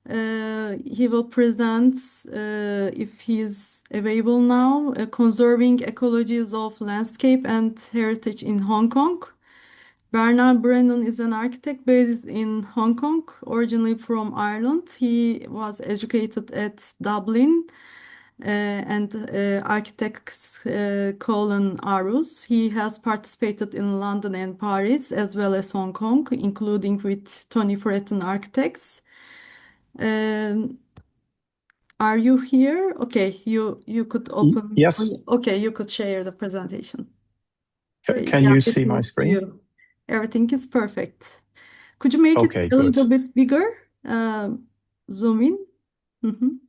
he will present, if he is available now, Conserving Ecologies of Landscape and Heritage in Hong Kong. Bernard Brennan is an architect based in Hong Kong, originally from Ireland. He was educated at Dublin and architect Colin Arus. He has participated in London and Paris as well as Hong Kong, including with Tony Fretton Architects. Are you here? Okay, you could open. Yes. Okay, you could share the presentation. Can Yeah, you it see my moves to screen? you. Everything is perfect. Could you make it Okay, a good. little bit bigger? Zoom in. Mhm.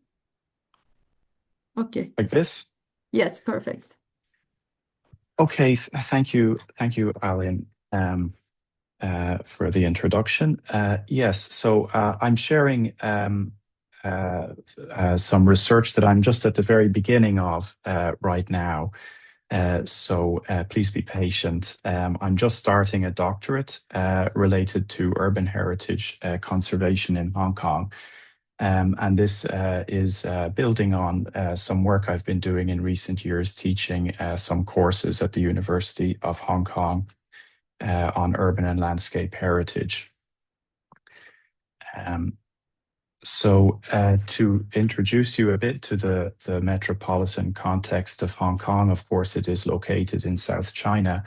Okay. Like this? Yes, perfect. Okay, thank you, Alan, for the introduction. Yes, so I'm sharing some research that I'm just at the very beginning of right now. So please be patient. I'm just starting a doctorate related to urban heritage conservation in Hong Kong. And this is building on some work I've been doing in recent years, teaching some courses at the University of Hong Kong on urban and landscape heritage. So to introduce you a bit to the metropolitan context of Hong Kong, of course, it is located in South China,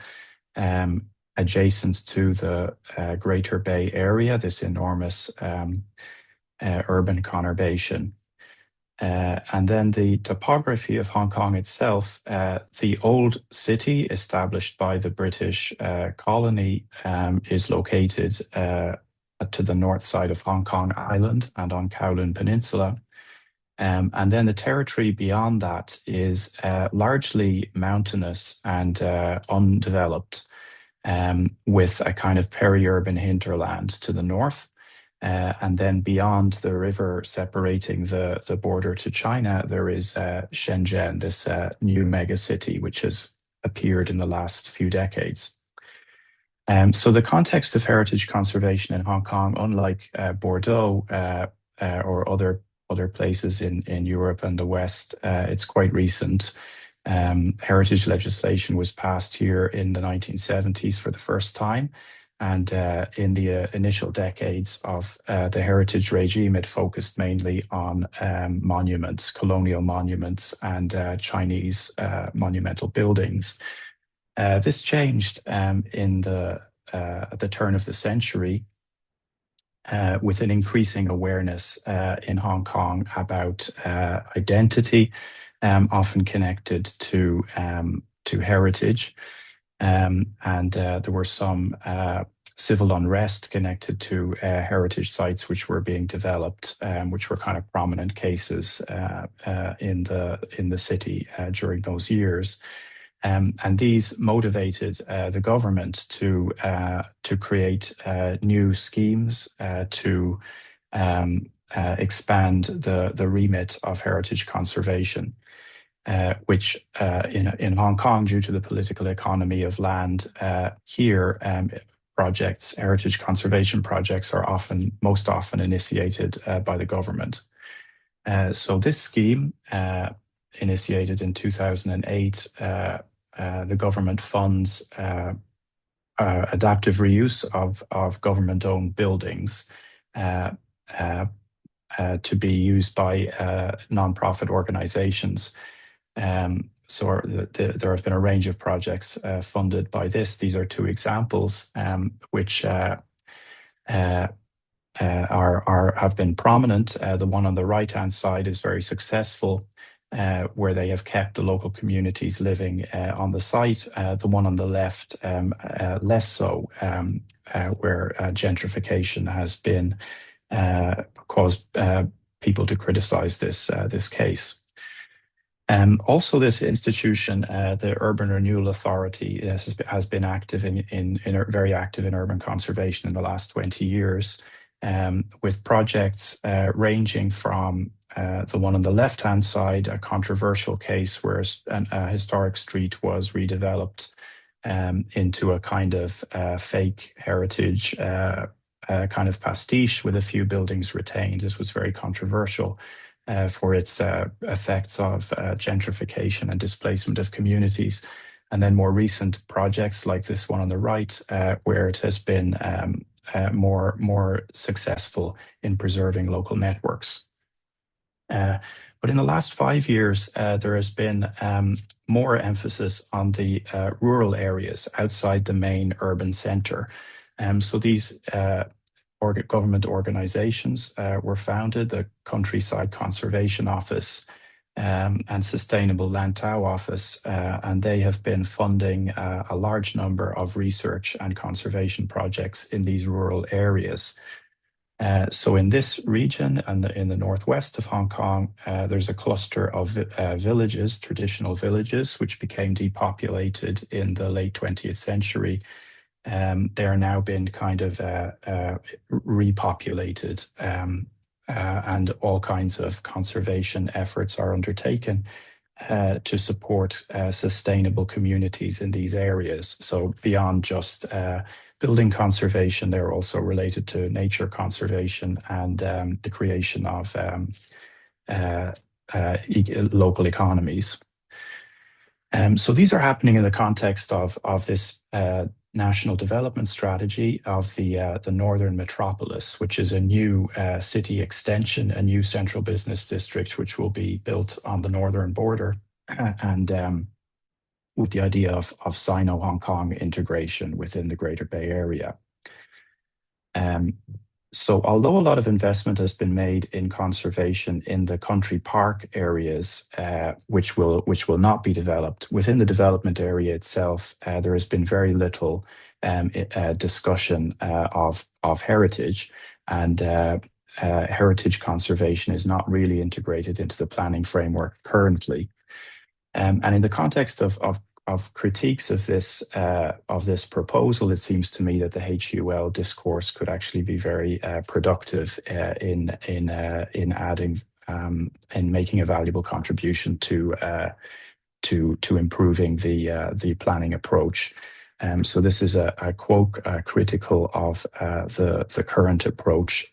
adjacent to the Greater Bay Area, this enormous urban conurbation. And then the topography of Hong Kong itself, the old city established by the British colony is located to the north side of Hong Kong Island and on Kowloon Peninsula. And then the territory beyond that is largely mountainous and undeveloped, with a kind of peri-urban hinterland to the north. And then beyond the river separating the border to China, there is Shenzhen, this new megacity, which has appeared in the last few decades. So the context of heritage conservation in Hong Kong, unlike Bordeaux or other places in Europe and the West, it's quite recent. Heritage legislation was passed here in the 1970s for the first time. And in the initial decades of the heritage regime, it focused mainly on monuments, colonial monuments, and Chinese monumental buildings. This changed at the turn of the century with an increasing awareness in Hong Kong about identity, often connected to heritage. And there were some civil unrest connected to heritage sites which were being developed, which were kind of prominent cases in the city during those years. And these motivated the government to create new schemes to expand the remit of heritage conservation. Which in Hong Kong, due to the political economy of land here, heritage conservation projects are most often initiated by the government. So this scheme, initiated in 2008, the government funds adaptive reuse of government-owned buildings to be used by non-profit organizations. So there have been a range of projects funded by this. These are two examples which have been prominent. The one on the right-hand side is very successful, where they have kept the local communities living on the site. The one on the left, less so, where gentrification has been caused people to criticize this case. Also, this institution, the Urban Renewal Authority, has been very active in urban conservation in the last 20 years, with projects ranging from the one on the left-hand side, a controversial case where a historic street was redeveloped into a kind of fake heritage kind of pastiche with a few buildings retained. This was very controversial for its effects of gentrification and displacement of communities. And then more recent projects like this one on the right, where it has been more successful in preserving local networks. But in the last 5 years, there has been more emphasis on the rural areas outside the main urban center. So these government organizations were founded, the Countryside Conservation Office and Sustainable Lantau Office, and they have been funding a large number of research and conservation projects in these rural areas. So in this region and in the northwest of Hong Kong, there's a cluster of villages, traditional villages, which became depopulated in the late 20th century. They're now been kind of repopulated, and all kinds of conservation efforts are undertaken to support sustainable communities in these areas. So beyond just building conservation, they're also related to nature conservation and the creation of local economies. So these are happening in the context of this national development strategy of the Northern Metropolis, which is a new city extension, a new central business district, which will be built on the northern border, and with the idea of Sino-Hong Kong integration within the Greater Bay Area. So although a lot of investment has been made in conservation in the country park areas, which will not be developed, within the development area itself, there has been very little discussion of heritage, and heritage conservation is not really integrated into the planning framework currently. And in the context of critiques of this proposal, it seems to me that the HUL discourse could actually be very productive in adding in making a valuable contribution to improving the planning approach. So this is a quote critical of the current approach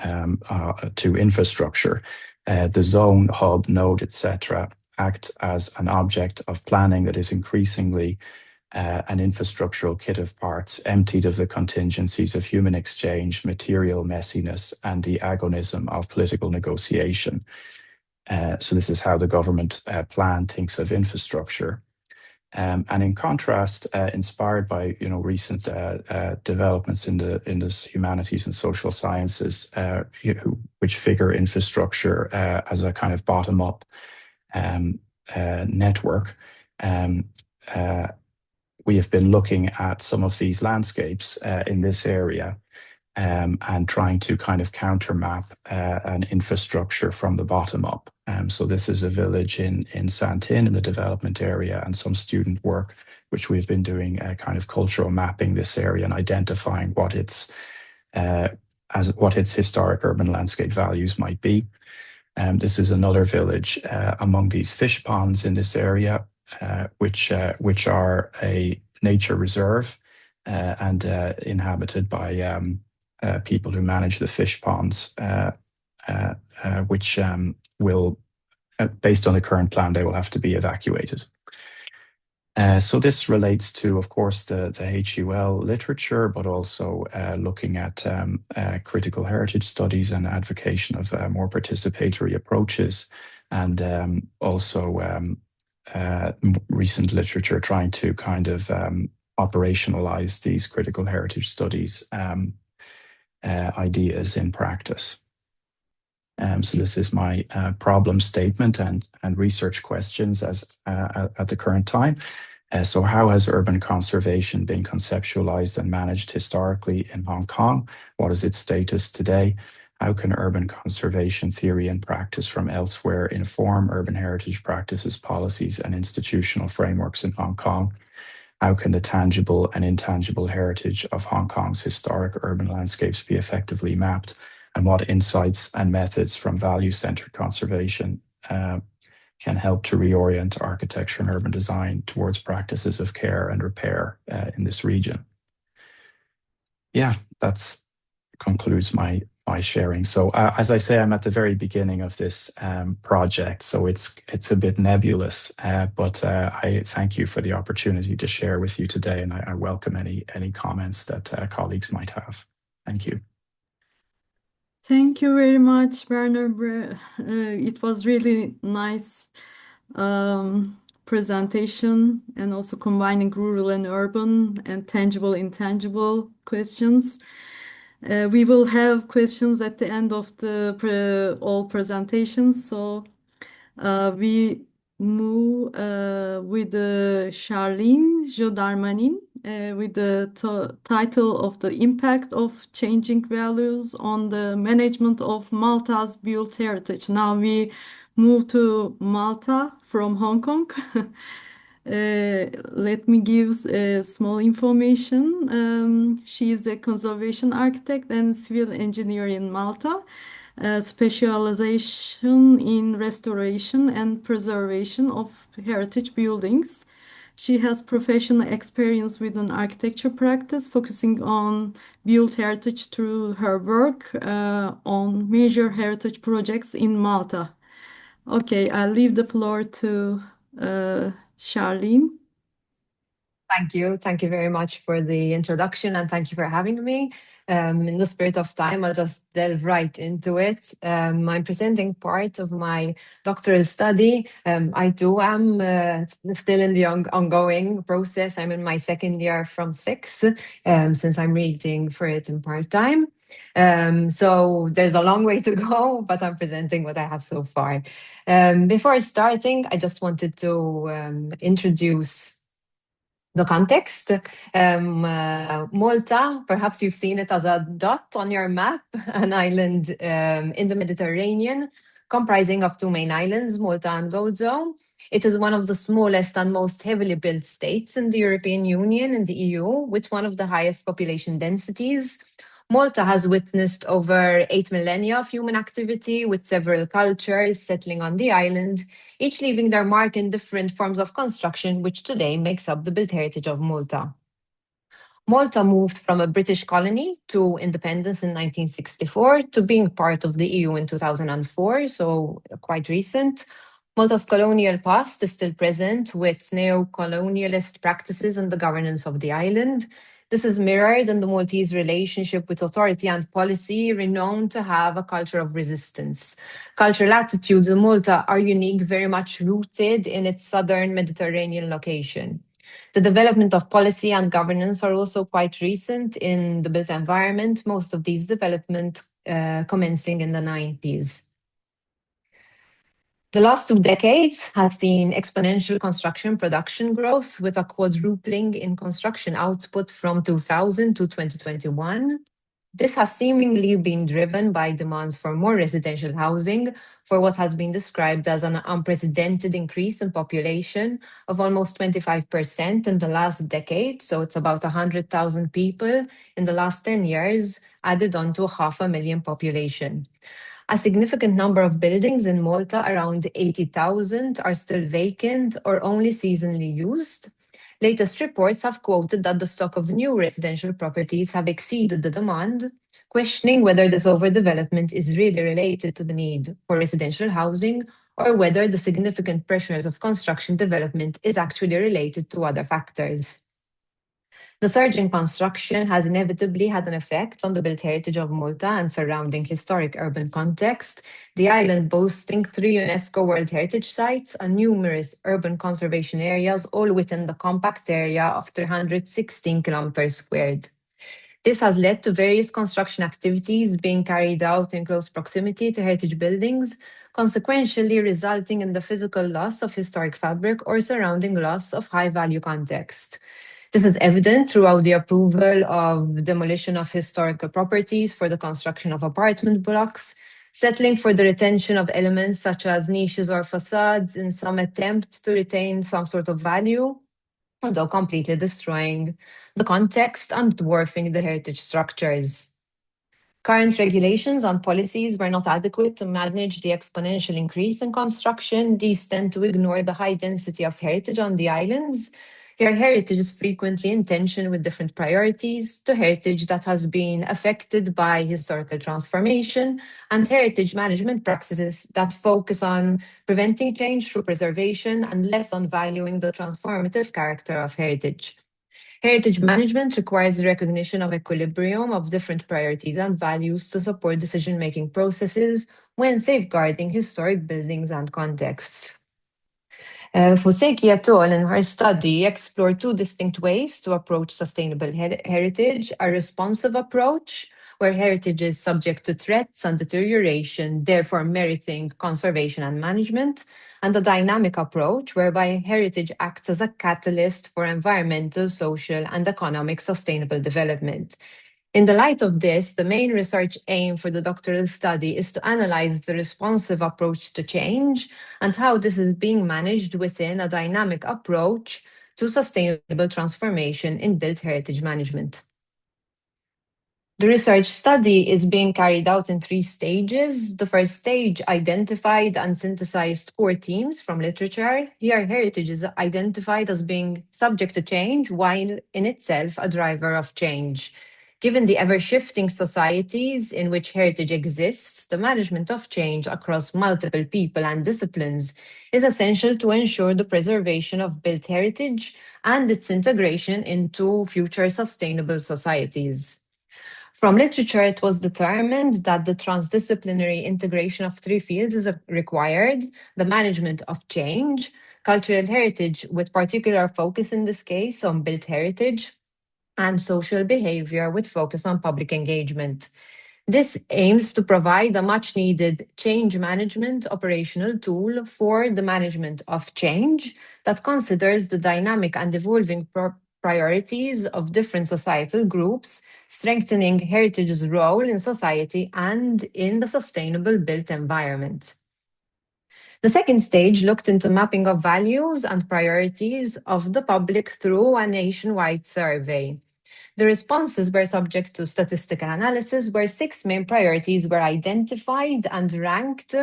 to infrastructure. The zone, hub, node, etc. act as an object of planning that is increasingly an infrastructural kit of parts, emptied of the contingencies of human exchange, material messiness, and the agonism of political negotiation. So this is how the government plan thinks of infrastructure. And in contrast, inspired by recent developments in the humanities and social sciences, which figure infrastructure as a kind of bottom-up network, we have been looking at some of these landscapes in this area and trying to kind of countermap an infrastructure from the bottom up. So this is a village in Santin in the development area, and some student work which we've been doing kind of cultural mapping this area and identifying what its historic urban landscape values might be. This is another village among these fish ponds in this area, which are a nature reserve and inhabited by people who manage the fish ponds, which will, based on the current plan, they will have to be evacuated. So this relates to, of course, the HUL literature, but also looking at critical heritage studies and advocacy of more participatory approaches, and also recent literature trying to kind of operationalize these critical heritage studies ideas in practice. So this is my problem statement and research questions at the current time. So how has urban conservation been conceptualized and managed historically in Hong Kong? What is its status today? How can urban conservation theory and practice from elsewhere inform urban heritage practices, policies, and institutional frameworks in Hong Kong? How can the tangible and intangible heritage of Hong Kong's historic urban landscapes be effectively mapped? And what insights and methods from value-centered conservation can help to reorient architecture and urban design towards practices of care and repair in this region? Yeah, that concludes my sharing. So as I say, I'm at the very beginning of this project, so it's a bit nebulous, but I thank you for the opportunity to share with you today, and I welcome any comments that colleagues might have. Thank you. Thank you very much, Werner. It was really nice presentation and also combining rural and urban and tangible, intangible questions. We will have questions at the end of the all presentations. So we move with Charlene Jodarmanin with the title of the impact of changing values on the management of Malta's built heritage. Now we move to Malta from Hong Kong. Let me give small information. She is a conservation architect and civil engineer in Malta, specialization in restoration and preservation of heritage buildings. She has professional experience with an architecture practice, focusing on built heritage through her work on major heritage projects in Malta. Okay, I'll leave the floor to Charlene. Thank you. Thank you very much for the introduction and thank you for having me. In the spirit of time, I'll just delve right into it. I'm presenting part of my doctoral study. I too am still in the ongoing process. I'm in my second year from 6, since I'm reading for it in part-time. So there's a long way to go, but I'm presenting what I have so far. Before starting, I just wanted to introduce the context. Malta, perhaps you've seen it as a dot on your map, an island in the Mediterranean, comprising of 2 main islands, Malta and Gozo. It is one of the smallest and most heavily built states in the European Union and the EU, with one of the highest population densities. Malta has witnessed over 8 millennia of human activity, with several cultures settling on the island, each leaving their mark in different forms of construction, which today makes up the built heritage of Malta. Malta moved from a British colony to independence in 1964 to being part of the EU in 2004, so quite recent. Malta's colonial past is still present, with neo-colonialist practices in the governance of the island. This is mirrored in the Maltese relationship with authority and policy, renowned to have a culture of resistance. Cultural attitudes in Malta are unique, very much rooted in its southern Mediterranean location. The development of policy and governance are also quite recent in the built environment, most of these developments commencing in the 90s. The last 2 decades have seen exponential construction production growth, with a quadrupling in construction output from 2000 to 2021. This has seemingly been driven by demands for more residential housing, for what has been described as an unprecedented increase in population of almost 25% in the last decade. So it's about 100,000 people in the last 10 years, added on to 500,000 population. A significant number of buildings in Malta, around 80,000, are still vacant or only seasonally used. Latest reports have quoted that the stock of new residential properties have exceeded the demand, questioning whether this overdevelopment is really related to the need for residential housing or whether the significant pressures of construction development is actually related to other factors. The surge in construction has inevitably had an effect on the built heritage of Malta and surrounding historic urban context, the island boasting 3 UNESCO World Heritage Sites and numerous urban conservation areas, all within the compact area of 316 kilometers squared. This has led to various construction activities being carried out in close proximity to heritage buildings, consequentially resulting in the physical loss of historic fabric or surrounding loss of high-value context. This is evident throughout the approval of demolition of historical properties for the construction of apartment blocks, settling for the retention of elements such as niches or facades in some attempt to retain some sort of value, although completely destroying the context and dwarfing the heritage structures. Current regulations and policies were not adequate to manage the exponential increase in construction. These tend to ignore the high density of heritage on the islands. Here, heritage is frequently in tension with different priorities to heritage that has been affected by historical transformation and heritage management practices that focus on preventing change through preservation and less on valuing the transformative character of heritage. Heritage management requires the recognition of equilibrium of different priorities and values to support decision-making processes when safeguarding historic buildings and contexts. Fuseki et al. In her study explored two distinct ways to approach sustainable heritage: a responsive approach, where heritage is subject to threats and deterioration, therefore meriting conservation and management, and a dynamic approach, whereby heritage acts as a catalyst for environmental, social, and economic sustainable development. In the light of this, the main research aim for the doctoral study is to analyze the responsive approach to change and how this is being managed within a dynamic approach to sustainable transformation in built heritage management. The research study is being carried out in 3 stages. The first stage identified and synthesized core themes from literature. Here, heritage is identified as being subject to change, while in itself a driver of change. Given the ever-shifting societies in which heritage exists, the management of change across multiple people and disciplines is essential to ensure the preservation of built heritage and its integration into future sustainable societies. From literature, it was determined that the transdisciplinary integration of 3 fields is required: the management of change, cultural heritage, with particular focus in this case on built heritage, and social behavior with focus on public engagement. This aims to provide a much needed change management operational tool for the management of change that considers the dynamic and evolving priorities of different societal groups, strengthening heritage's role in society and in the sustainable built environment. The second stage looked into mapping of values and priorities of the public through a nationwide survey. The responses were subject to statistical analysis, where 6 main priorities were identified and ranked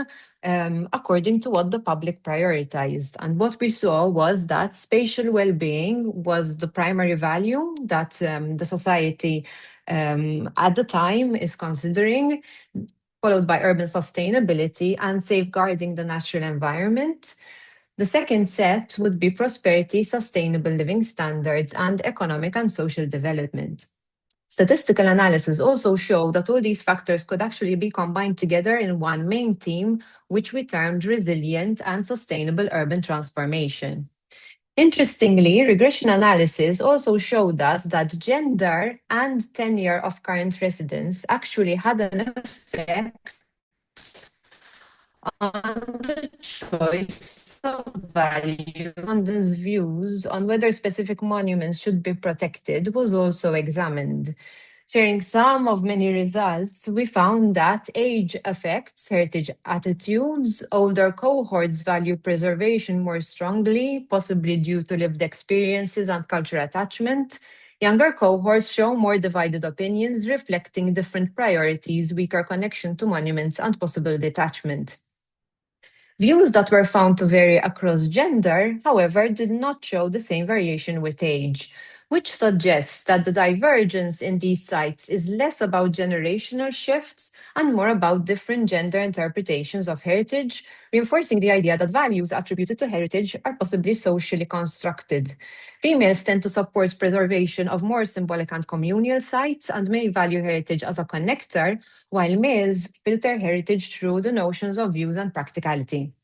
according to what the public prioritized. And what we saw was that spatial well-being was the primary value that the society at the time is considering, followed by urban sustainability and safeguarding the natural environment. The second set would be prosperity, sustainable living standards, and economic and social development. Statistical analysis also showed that all these factors could actually be combined together in one main theme, which we termed resilient and sustainable urban transformation. Interestingly, regression analysis also showed us that gender and tenure of current residents actually had an effect on the choice of value. London's views on whether specific monuments should be protected was also examined. Sharing some of many results, we found that age affects heritage attitudes. Older cohorts value preservation more strongly, possibly due to lived experiences and cultural attachment. Younger cohorts show more divided opinions, reflecting different priorities, weaker connection to monuments, and possible detachment. Views that were found to vary across gender, however, did not show the same variation with age, which suggests that the divergence in these sites is less about generational shifts and more about different gender interpretations of heritage, reinforcing the idea that values attributed to heritage are possibly socially constructed. Females tend to support preservation of more symbolic and communal sites and may value heritage as a connector, while males filter heritage through the notions of views and practicality.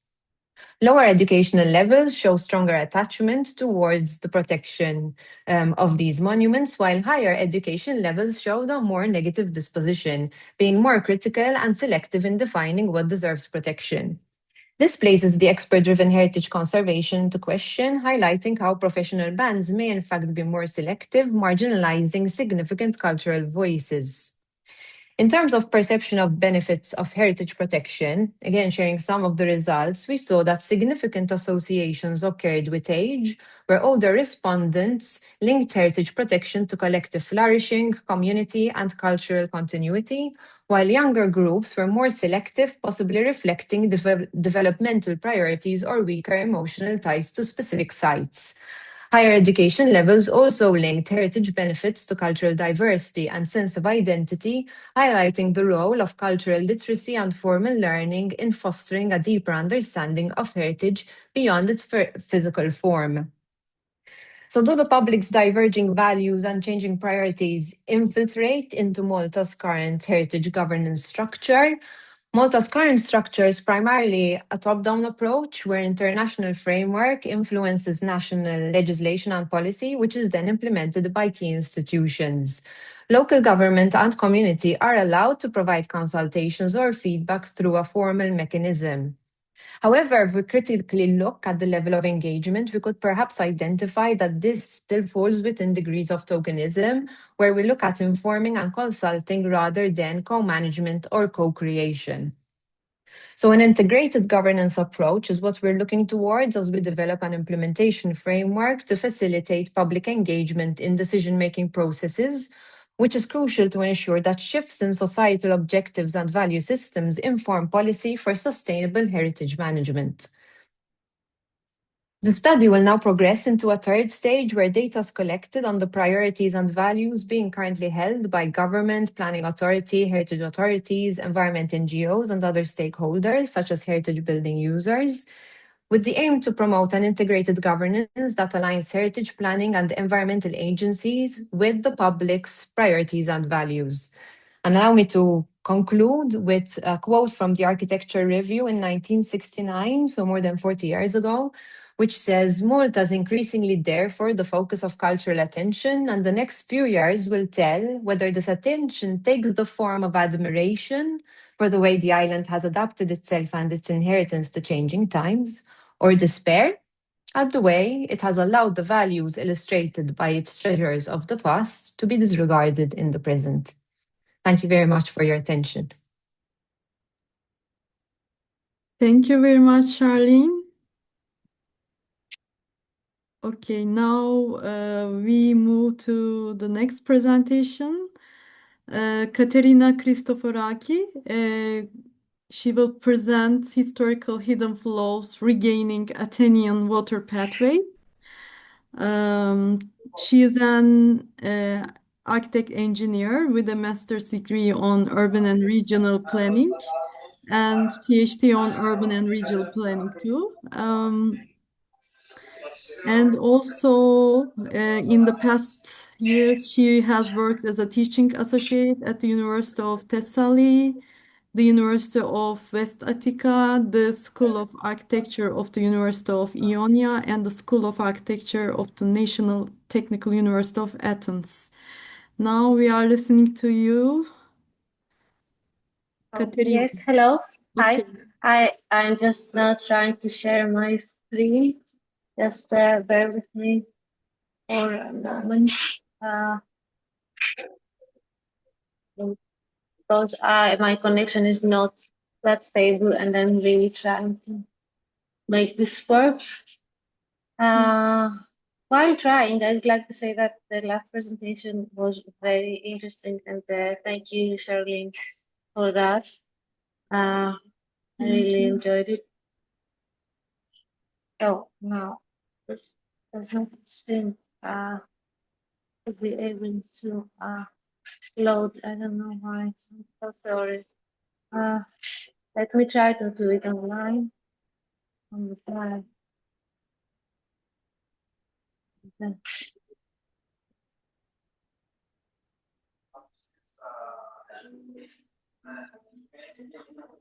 Lower educational levels show stronger attachment towards the protection of these monuments, while higher education levels show a more negative disposition, being more critical and selective in defining what deserves protection. This places the expert-driven heritage conservation into question, highlighting how professional bans may in fact be more selective, marginalizing significant cultural voices. In terms of perception of benefits of heritage protection, again sharing some of the results, we saw that significant associations occurred with age, where older respondents linked heritage protection to collective flourishing, community, and cultural continuity, while younger groups were more selective, possibly reflecting developmental priorities or weaker emotional ties to specific sites. Higher education levels also linked heritage benefits to cultural diversity and sense of identity, highlighting the role of cultural literacy and formal learning in fostering a deeper understanding of heritage beyond its physical form. So do the public's diverging values and changing priorities infiltrate into Malta's current heritage governance structure? Malta's current structure is primarily a top-down approach where international framework influences national legislation and policy, which is then implemented by key institutions. Local government and community are allowed to provide consultations or feedback through a formal mechanism. However, if we critically look at the level of engagement, we could perhaps identify that this still falls within degrees of tokenism, where we look at informing and consulting rather than co-management or co-creation. So an integrated governance approach is what we're looking towards as we develop an implementation framework to facilitate public engagement in decision-making processes, which is crucial to ensure that shifts in societal objectives and value systems inform policy for sustainable heritage management. The study will now progress into a third stage where data is collected on the priorities and values being currently held by government, planning authority, heritage authorities, environment NGOs, and other stakeholders, such as heritage building users, with the aim to promote an integrated governance that aligns heritage planning and environmental agencies with the public's priorities and values. And allow me to conclude with a quote from the Architecture Review in 1969, so more than 40 years ago, which says, Malta is increasingly therefore the focus of cultural attention, and the next few years will tell whether this attention takes the form of admiration for the way the island has adapted itself and its inheritance to changing times, or despair at the way it has allowed the values illustrated by its treasures of the past to be disregarded in the present. Thank you very much for your attention. Thank you very much, Charlene. Okay, now we move to the next presentation. Katerina Christoforaki. She will present historical hidden flows regaining Athenian water pathway. She is an architect engineer with a master's degree on urban and regional planning and PhD on urban and regional planning too. And also, in the past years, she has worked as a teaching associate at the University of Thessaly, the University of West Attica, the School of Architecture of the University of Ionia, and the School of Architecture of the National Technical University of Athens. Now we are listening to you, Katerina. Yes, hello. Hi. Okay. I'm just now trying to share my screen. Just bear with me for a moment. Because my connection is not that stable and I'm really trying to make this work. While trying, I'd like to say that the last presentation was very interesting and thank you, Charlene, for that. I really enjoyed it. Oh, no, this does not seem to be able to load. I don't know why. I'm so sorry. Let me try to do it online on the fly. Then-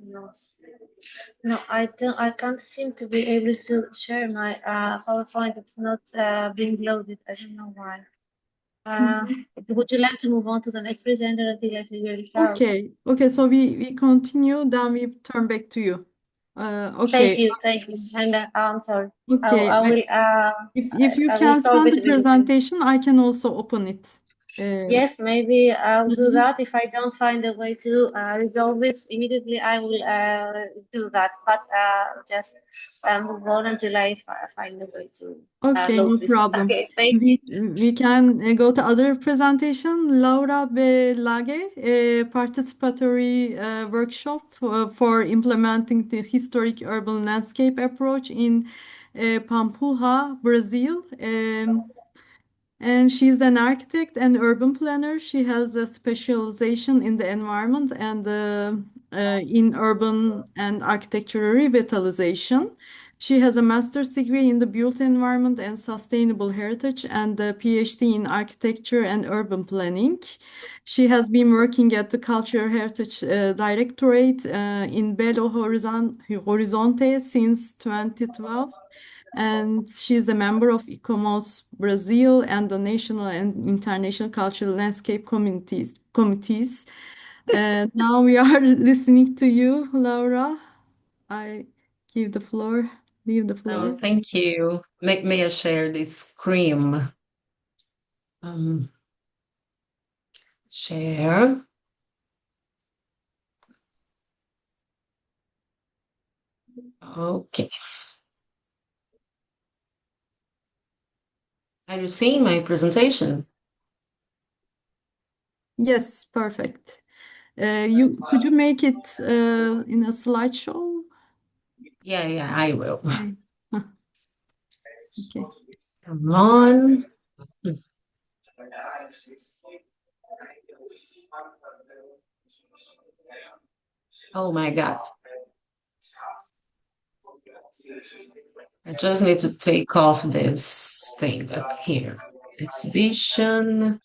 No, no, I don't. I can't seem to be able to share my PowerPoint. It's not being loaded. I don't know why. Would you like to move on to the next presenter until I figure this out? Okay, so we continue, then we turn back to you. Okay, Thank you, and I'm sorry. okay. I will. If you I will can solve send it the with you. presentation, I can also open it. Yes, maybe I'll do Mhm. that. If I don't find a way to resolve it immediately, I will do that. But just move on until I find a way to Okay, no load this. problem. Okay, thank you. We can go to other presentation. Laura Belage, a participatory workshop for implementing the historic urban landscape approach in Pampulha, Brazil. And she's an architect and urban planner. She has a specialization in the environment and in urban and architectural revitalization. She has a master's degree in the built environment and sustainable heritage and a PhD in architecture and urban planning. She has been working at the Cultural Heritage Directorate in Belo Horizonte since 2012, and she is a member of ICOMOS Brazil and the national and international cultural landscape committees. Now we are listening to you, Laura. I give the floor, leave the floor. Thank you. May I share this screen? Share. Okay. Are you seeing my presentation? Yes, perfect. Could you make it in a slideshow? Yeah, I will. Okay. Okay. Come on. Oh my God. I just need to take off this thing up here. Exhibition.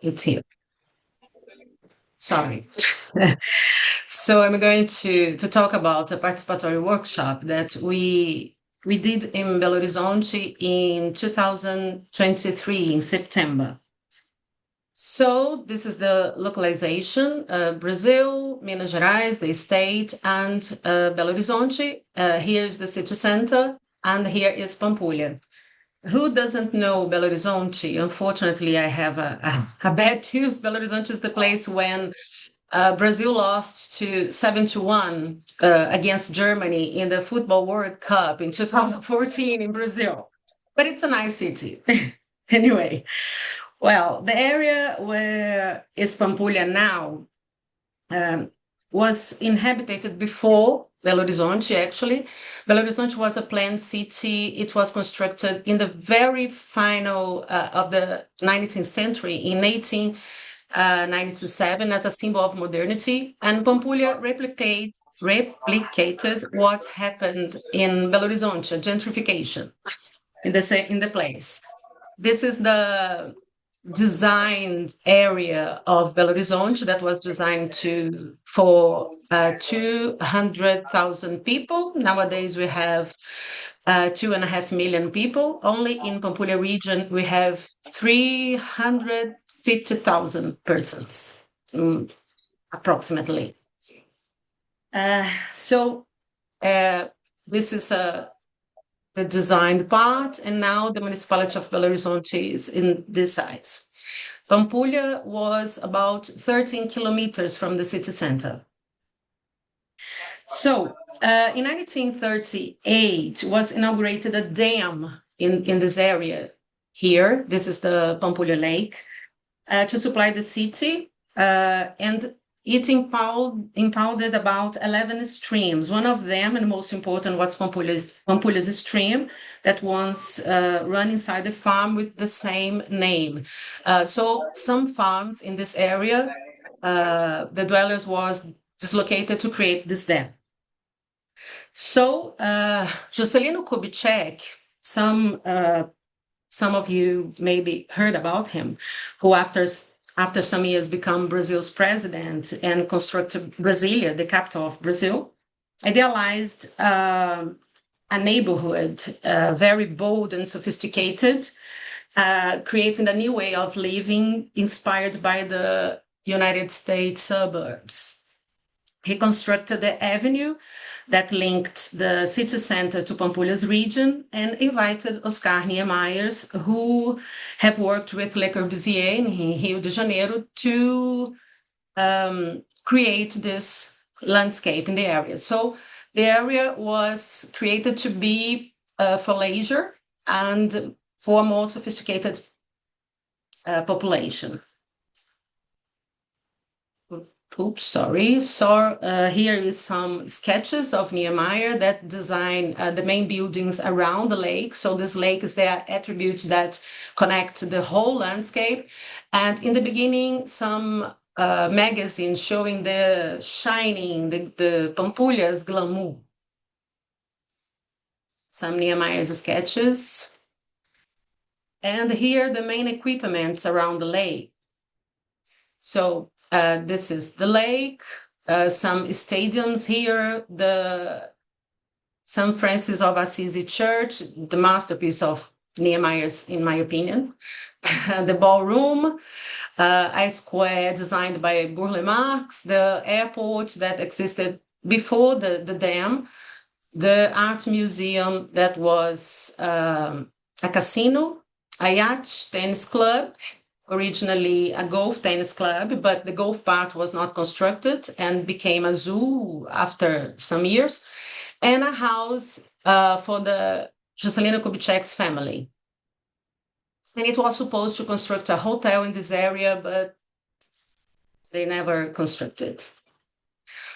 It's here. Sorry. So I'm going to talk about a participatory workshop that we did in Belo Horizonte in 2023 in September. So this is the localization, Brazil, Minas Gerais, the state, and Belo Horizonte. Here is the city center, and here is Pampulha. Who doesn't know Belo Horizonte? Unfortunately, I have a bad news. Belo Horizonte is the place when Brazil lost to 7-1 against Germany in the Football World Cup in 2014 in Brazil. But it's a nice city. Anyway, well, the area where is Pampulha now was inhabited before Belo Horizonte, actually. Belo Horizonte was a planned city. It was constructed in the very final of the 19th century in 1897 as a symbol of modernity. And Pampulha replicated what happened in Belo Horizonte, gentrification in the place. This is the designed area of Belo Horizonte that was designed for 200,000 people. Nowadays we have 2.5 million people. Only in Pampulha region we have 350,000 persons, approximately. This is the designed part, and now the municipality of Belo Horizonte is in this size. Pampulha was about 13 kilometers from the city center. So in 1938 was inaugurated a dam in this area here. This is the Pampulha Lake to supply the city, and it impounded about 11 streams. One of them, and most important, was Pampulha's stream that once ran inside the farm with the same name. So some farms in this area, the dwellers was dislocated to create this dam. So Juscelino Kubitschek, some of you maybe heard about him, who after some years become Brazil's president and constructed Brasilia, the capital of Brazil, idealized a neighborhood, very bold and sophisticated, creating a new way of living inspired by the United States suburbs. He constructed the avenue that linked the city center to Pampulha's region and invited Oscar Niemeyer, who have worked with Le Corbusier in Rio de Janeiro, to create this landscape in the area. So the area was created to be for leisure and for a more sophisticated population. oops, sorry. So here is some sketches of Niemeyer that design the main buildings around the lake. So this lake is their attributes that connect the whole landscape. And in the beginning, some magazines showing the shining, the Pampulha's glamour. Some Niemeyer's sketches. And here the main equipments around the lake. So this is the lake, some stadiums here, the St. Francis of Assisi Church, the masterpiece of Niemeyer's, in my opinion. The ballroom, a square designed by Burle Marx, the airport that existed before the dam, the art museum that was a casino, a yacht, tennis club, originally a golf tennis club, but the golf part was not constructed and became a zoo after some years, and a house for the Juscelino Kubitschek's family. And it was supposed to construct a hotel in this area, but they never constructed.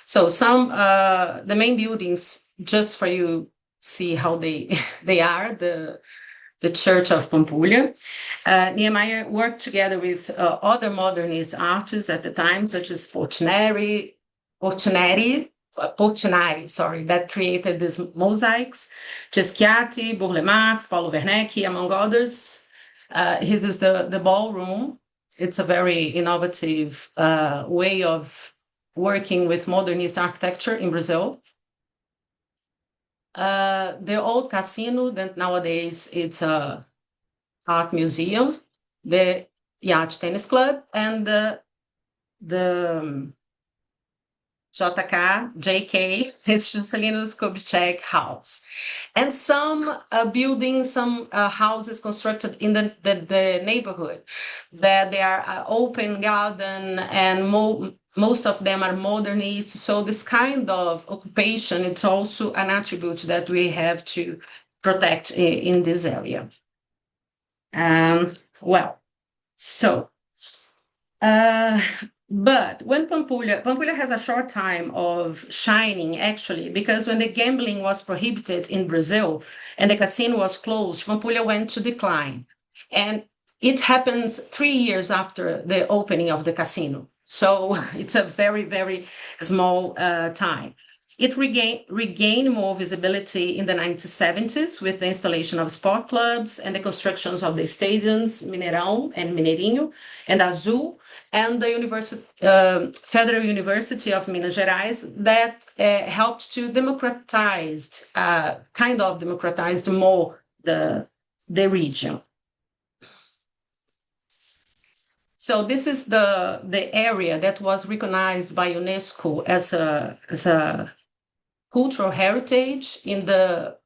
So some the main buildings, just for you see how they they are, the Church of Pampulha. Niemeyer worked together with other modernist artists at the time, such as Portinari, that created these mosaics, Ceschiati, Burle Marx, Paulo Wernicke, among others. His is the ballroom. It's a very innovative way of working with modernist architecture in Brazil. The old casino that nowadays it's a art museum, the yacht tennis club, and the JK is Juscelino's Kubitschek house, and some buildings, some houses constructed in the neighborhood, that they are open garden, and most of them are modernist. So this kind of occupation, it's also an attribute that we have to protect in this area. Well, so. But when Pampulha has a short time of shining, actually, because when the gambling was prohibited in Brazil and the casino was closed, Pampulha went to decline. And it happens 3 years after the opening of the casino. So it's a very, very small time. It regained more visibility in the 1970s with the installation of sport clubs and the constructions of the stadiums, Mineirão and Mineirinho, and Azul, and the Federal University of Minas Gerais that helped to democratize more the region. So this is the area that was recognized by UNESCO as a cultural heritage in the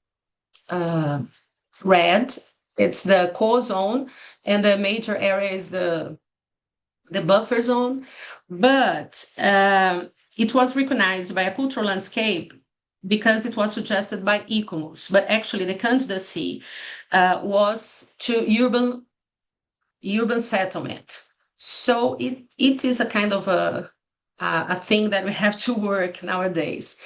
red. It's the core zone, and the major area is the buffer zone. But it was recognized by a cultural landscape because it was suggested by ICOMOS. But actually, the candidacy was to urban settlement. So it is a kind of a thing that we have to work nowadays.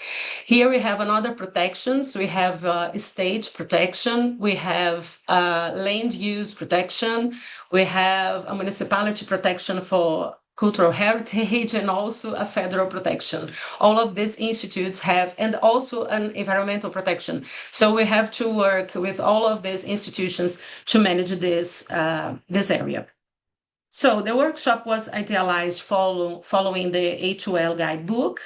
Here we have another protections. We have estate protection. We have land use protection. We have a municipality protection for cultural heritage, and also a federal protection. All of these institutes have, and also an environmental protection. So we have to work with all of these institutions to manage this area. So the workshop was idealized following the A2L guidebook,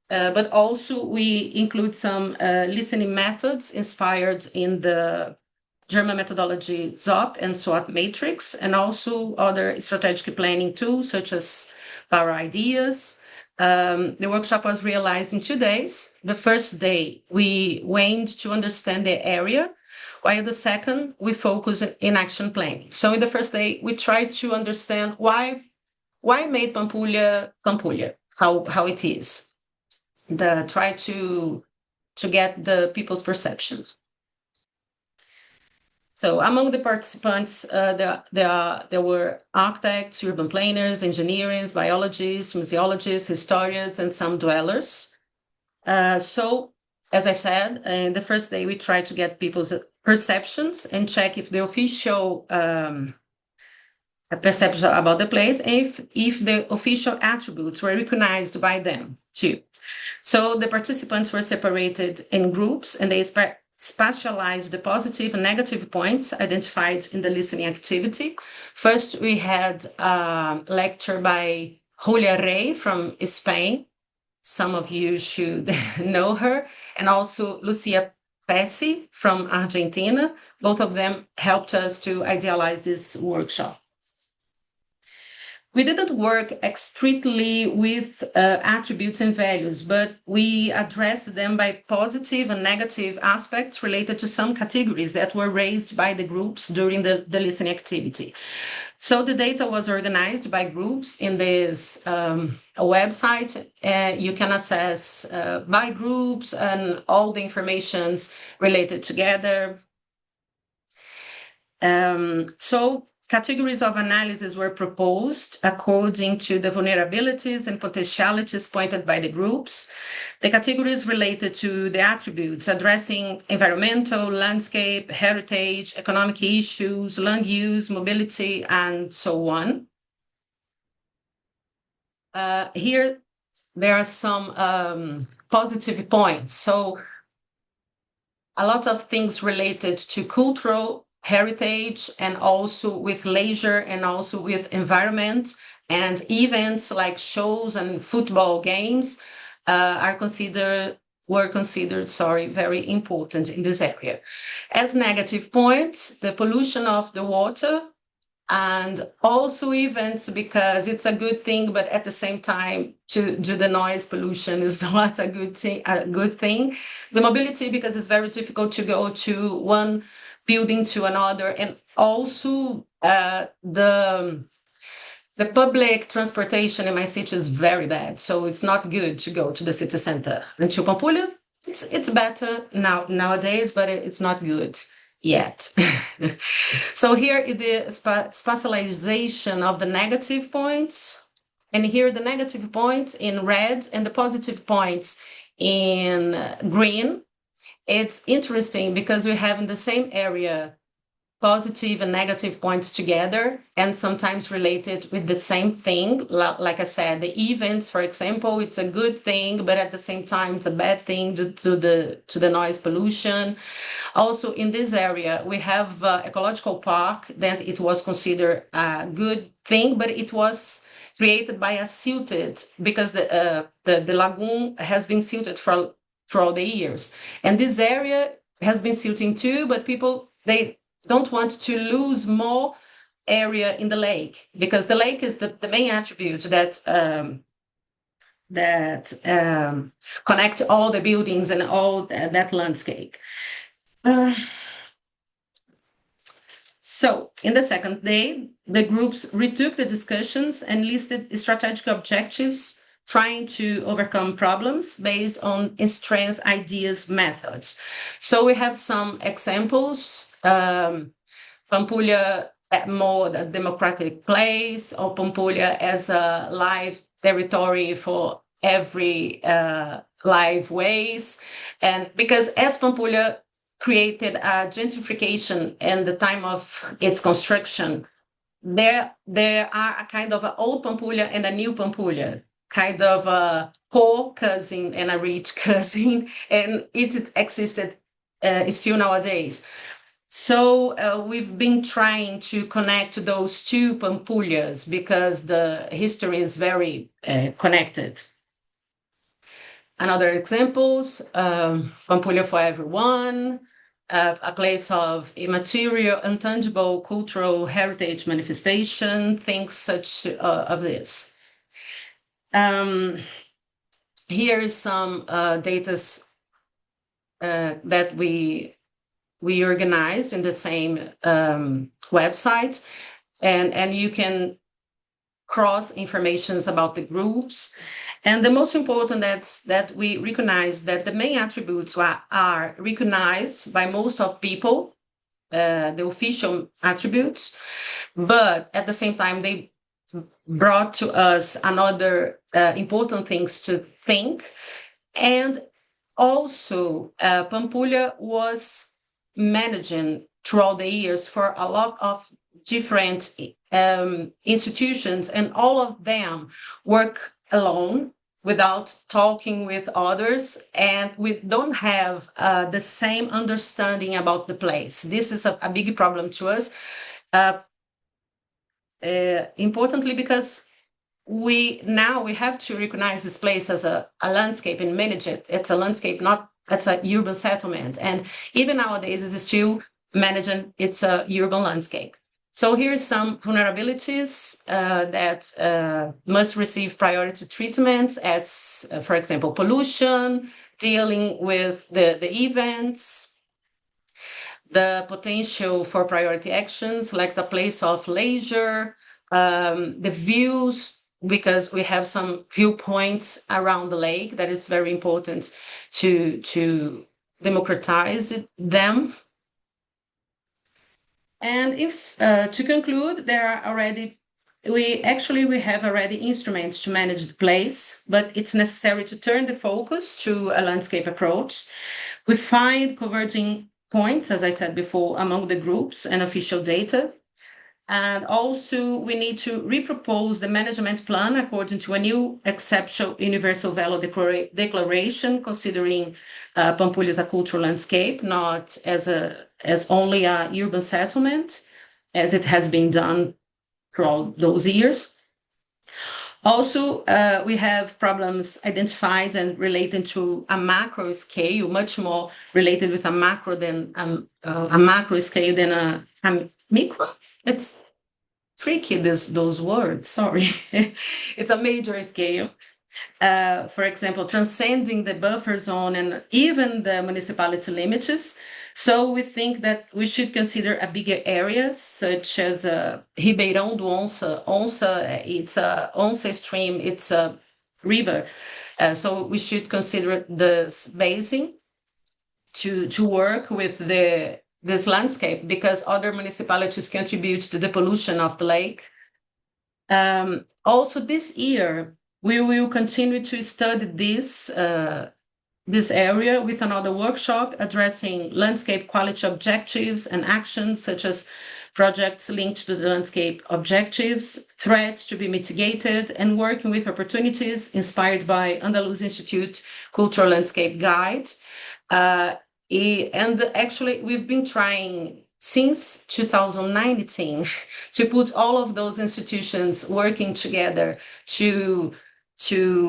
but also we include some listening methods inspired in the German methodology ZOP and SWOT matrix, and also other strategic planning tools such as Power Ideas. The workshop was realized in 2 days. The first day, we went to understand the area, while the second, we focus in action planning. So in the first day, we tried to understand why made Pampulha, how it is. Try to get the people's perception. So among the participants, there were architects, urban planners, engineers, biologists, museologists, historians, and some dwellers. So, as I said, in the first day, we tried to get people's perceptions and check if the official perceptions about the place, if the official attributes were recognized by them too. So the participants were separated in groups, and they specialized the positive and negative points identified in the listening activity. First, we had a lecture by Julia Rey from Spain. Some of you should know her, and also Lucia Pesci from Argentina. Both of them helped us to idealize this workshop. We didn't work strictly with attributes and values, but we addressed them by positive and negative aspects related to some categories that were raised by the groups during the listening activity. So the data was organized by groups in this website. You can access by groups and all the informations related together. So categories of analysis were proposed according to the vulnerabilities and potentialities pointed by the groups. The categories related to the attributes addressing environmental, landscape, heritage, economic issues, land use, mobility, and so on. Here, there are some positive points. So a lot of things related to cultural heritage, and also with leisure, and also with environment, and events like shows and football games were considered very important in this area. As negative points, the pollution of the water, and also events, because it's a good thing, but at the same time, to do the noise pollution is not a good thing. The mobility, because it's very difficult to go to one building to another, and also the public transportation in my city is very bad, so it's not good to go to the city center. And to Pampulha, it's better nowadays, but it's not good yet. So here is the specialization of the negative points, and here the negative points in red and the positive points in green. It's interesting because we have in the same area positive and negative points together, and sometimes related with the same thing. Like I said, the events, for example, it's a good thing, but at the same time, it's a bad thing due to the noise pollution. Also, in this area, we have ecological park that it was considered a good thing, but it was created by a silted, because the lagoon has been silted throughout the years, and this area has been silting too, but people, they don't want to lose more area in the lake, because the lake is the main attribute that connect all the buildings and all that landscape. So in the second day, the groups retook the discussions and listed strategic objectives, trying to overcome problems based on strength, ideas, methods. So we have some examples. Pampulha more a democratic place, or Pampulha as a live territory for every live ways. And because as Pampulha created a gentrification in the time of its construction, there are a kind of an old Pampulha and a new Pampulha, kind of a poor cousin and a rich cousin, and it existed still nowadays. So we've been trying to connect those two Pampulhas because the history is very connected. Another examples, Pampulha for everyone, a place of immaterial, intangible cultural heritage manifestation, things such of this. Here is some data that we organized in the same website, and you can cross informations about the groups. And the most important is that we recognize that the main attributes are recognized by most of people, the official attributes, but at the same time, they brought to us another important things to think. And also, Pampulha was managing throughout the years for a lot of different institutions, and all of them work alone without talking with others, and we don't have the same understanding about the place. This is a big problem to us. Importantly, because we have to recognize this place as a landscape and manage it. It's a landscape, not as a urban settlement. And even nowadays, it's still managing it's a urban landscape. So here's some vulnerabilities that must receive priority treatments as, for example, pollution, dealing with the events, the potential for priority actions like the place of leisure, the views, because we have some viewpoints around the lake that it's very important to democratize them. And if to conclude, we have already instruments to manage the place, but it's necessary to turn the focus to a landscape approach. We find converging points, as I said before, among the groups and official data. And also we need to repropose the management plan according to a new exceptional universal value declaration, considering Pampulha as a cultural landscape, not as only a urban settlement, as it has been done throughout those years. Also, we have problems identified and related to a macro scale, much more related with a macro than a macro scale than a micro. It's tricky, those words, sorry. It's a major scale. For example, transcending the buffer zone and even the municipality limits. So we think that we should consider a bigger area, such as Ribeirão do Onça. Onça, it's a Onça stream, it's a river. So we should consider this basin to work with this landscape, because other municipalities contribute to the pollution of the lake. Also this year, we will continue to study this area with another workshop addressing landscape quality objectives and actions, such as projects linked to the landscape objectives, threats to be mitigated, and working with opportunities inspired by Andalus Institute Cultural Landscape Guide. And actually, we've been trying since 2019 to put all of those institutions working together to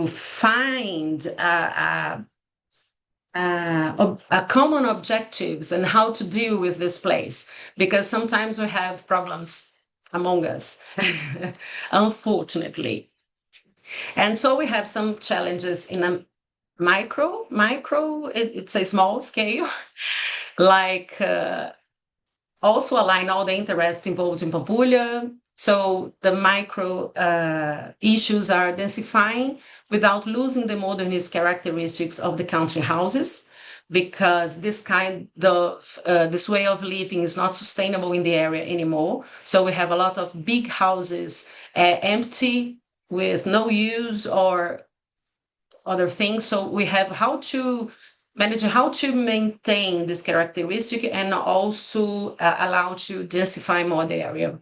find a common objectives and how to deal with this place, because sometimes we have problems among us, unfortunately. And so we have some challenges in a micro, it's a small scale, like also align all the interests involved in Pampulha. So the micro issues are densifying without losing the modernist characteristics of the country houses, because this way of living is not sustainable in the area anymore. So we have a lot of big houses empty with no use or other things. So we have how to maintain this characteristic and also allow to densify more the area.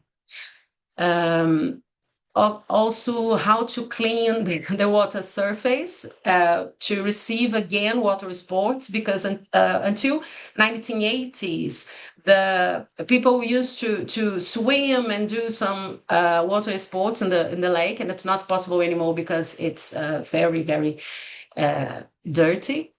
Also how to clean the water surface to receive again water sports, because until 1980s, the people used to swim and do some water sports in the lake, and it's not possible anymore because it's very, very dirty.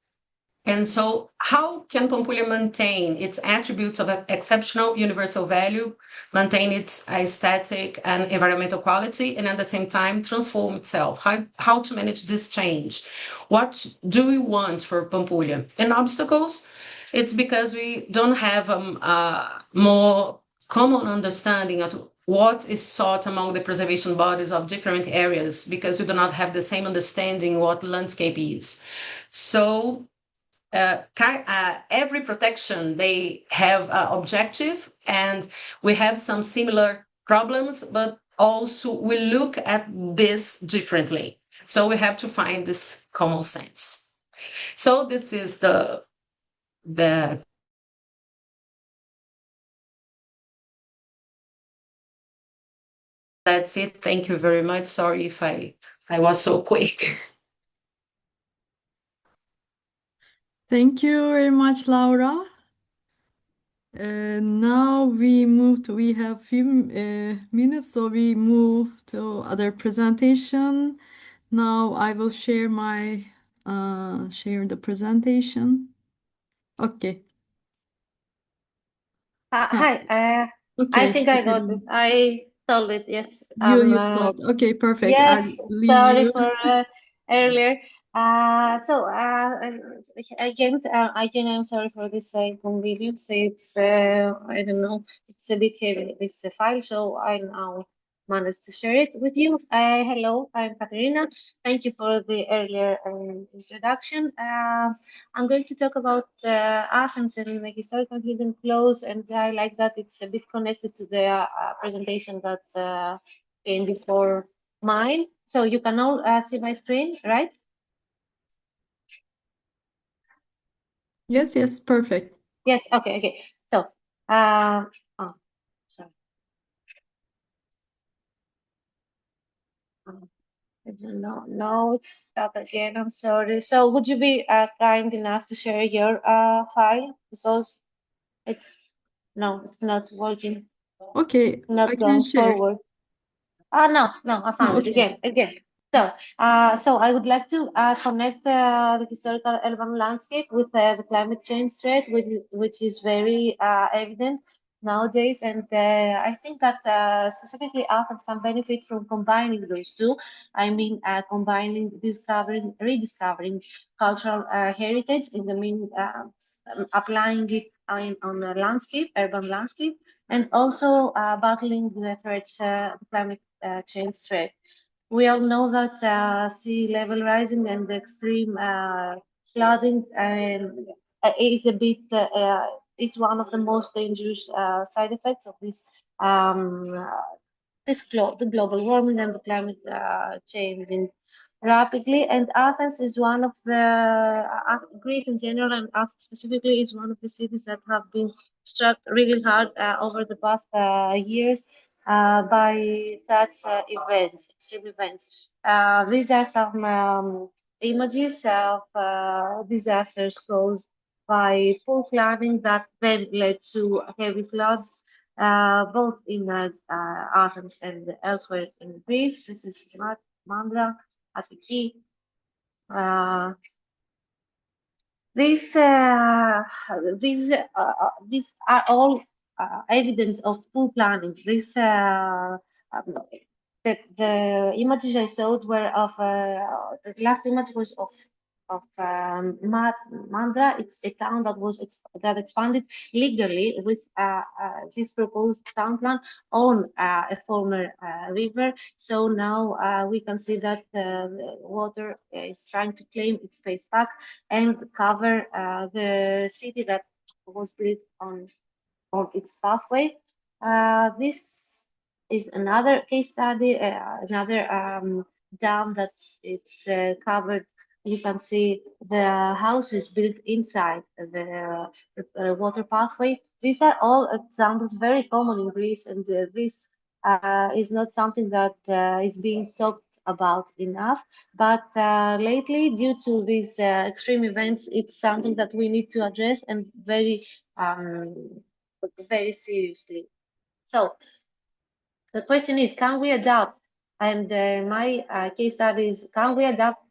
And so how can Pampulha maintain its attributes of exceptional universal value, maintain its aesthetic and environmental quality, and at the same time transform itself? How to manage this change? What do we want for Pampulha? And obstacles? It's because we don't have a more common understanding of what is sought among the preservation bodies of different areas, because we do not have the same understanding what landscape is. So every protection, they have an objective, and we have some similar problems, but also we look at this differently. So we have to find this common sense. So this is the that's it. Thank you very much. Sorry if I was so quick. Thank you very much, Laura. Now we have few minutes, so we move to other presentation. Now I will share the presentation. Okay. Hi. I Okay. think I got it. I solved it. Yes. You thought. Okay, perfect. I'll Yes. leave Sorry you. for earlier. Again, I'm sorry for this inconvenience. It's I don't know. It's a bit heavy, this file, so I now managed to share it with you. Hello, I'm Katerina. Thank you for the earlier introduction. I'm going to talk about Athens and the historical hidden flows, and I like that it's a bit connected to the presentation that came before mine. So you can all see my screen, right? Yes, perfect. Yes, okay. So, oh, sorry. I don't know. No, it's stuck again. I'm sorry. So would you be kind enough to share your file? Because it's not working, Okay, I not can going share. forward. No, I Oh, found it okay. again. So I would like to connect the historical urban landscape with the climate change threat, which is very evident nowadays. And I think that specifically Athens can benefit from combining those two. I mean, combining, rediscovering cultural heritage in the mean, applying it on a landscape, urban landscape, and also battling the threats, the climate change threat. We all know that sea level rising and extreme flooding is a bit, it's one of the most dangerous side effects of um, the global warming and the climate changing rapidly. And Athens is one of the, Greece in general and Athens specifically is one of the cities that have been struck really hard over the past years by such extreme events. These are some images of disasters caused by poor planning that then led to heavy floods both in Athens and elsewhere in Greece. This is Mandra, Attiki. Uh, these, uh, these are all evidence of poor planning. Um, the images I showed were of the last image was of Mandra. It's a town that expanded legally with this proposed town plan on a former river. So now we can see that the water is trying to claim its space back and cover the city that was built on its pathway. This is another case study, another dam that it's covered. You can see the houses built inside the water pathway. These are all examples very common in Greece, and this is not something that is being talked about enough. But lately, due to these extreme events, it's something that we need to address and very seriously. So the question is, can we adapt? And my case study is, can we adapt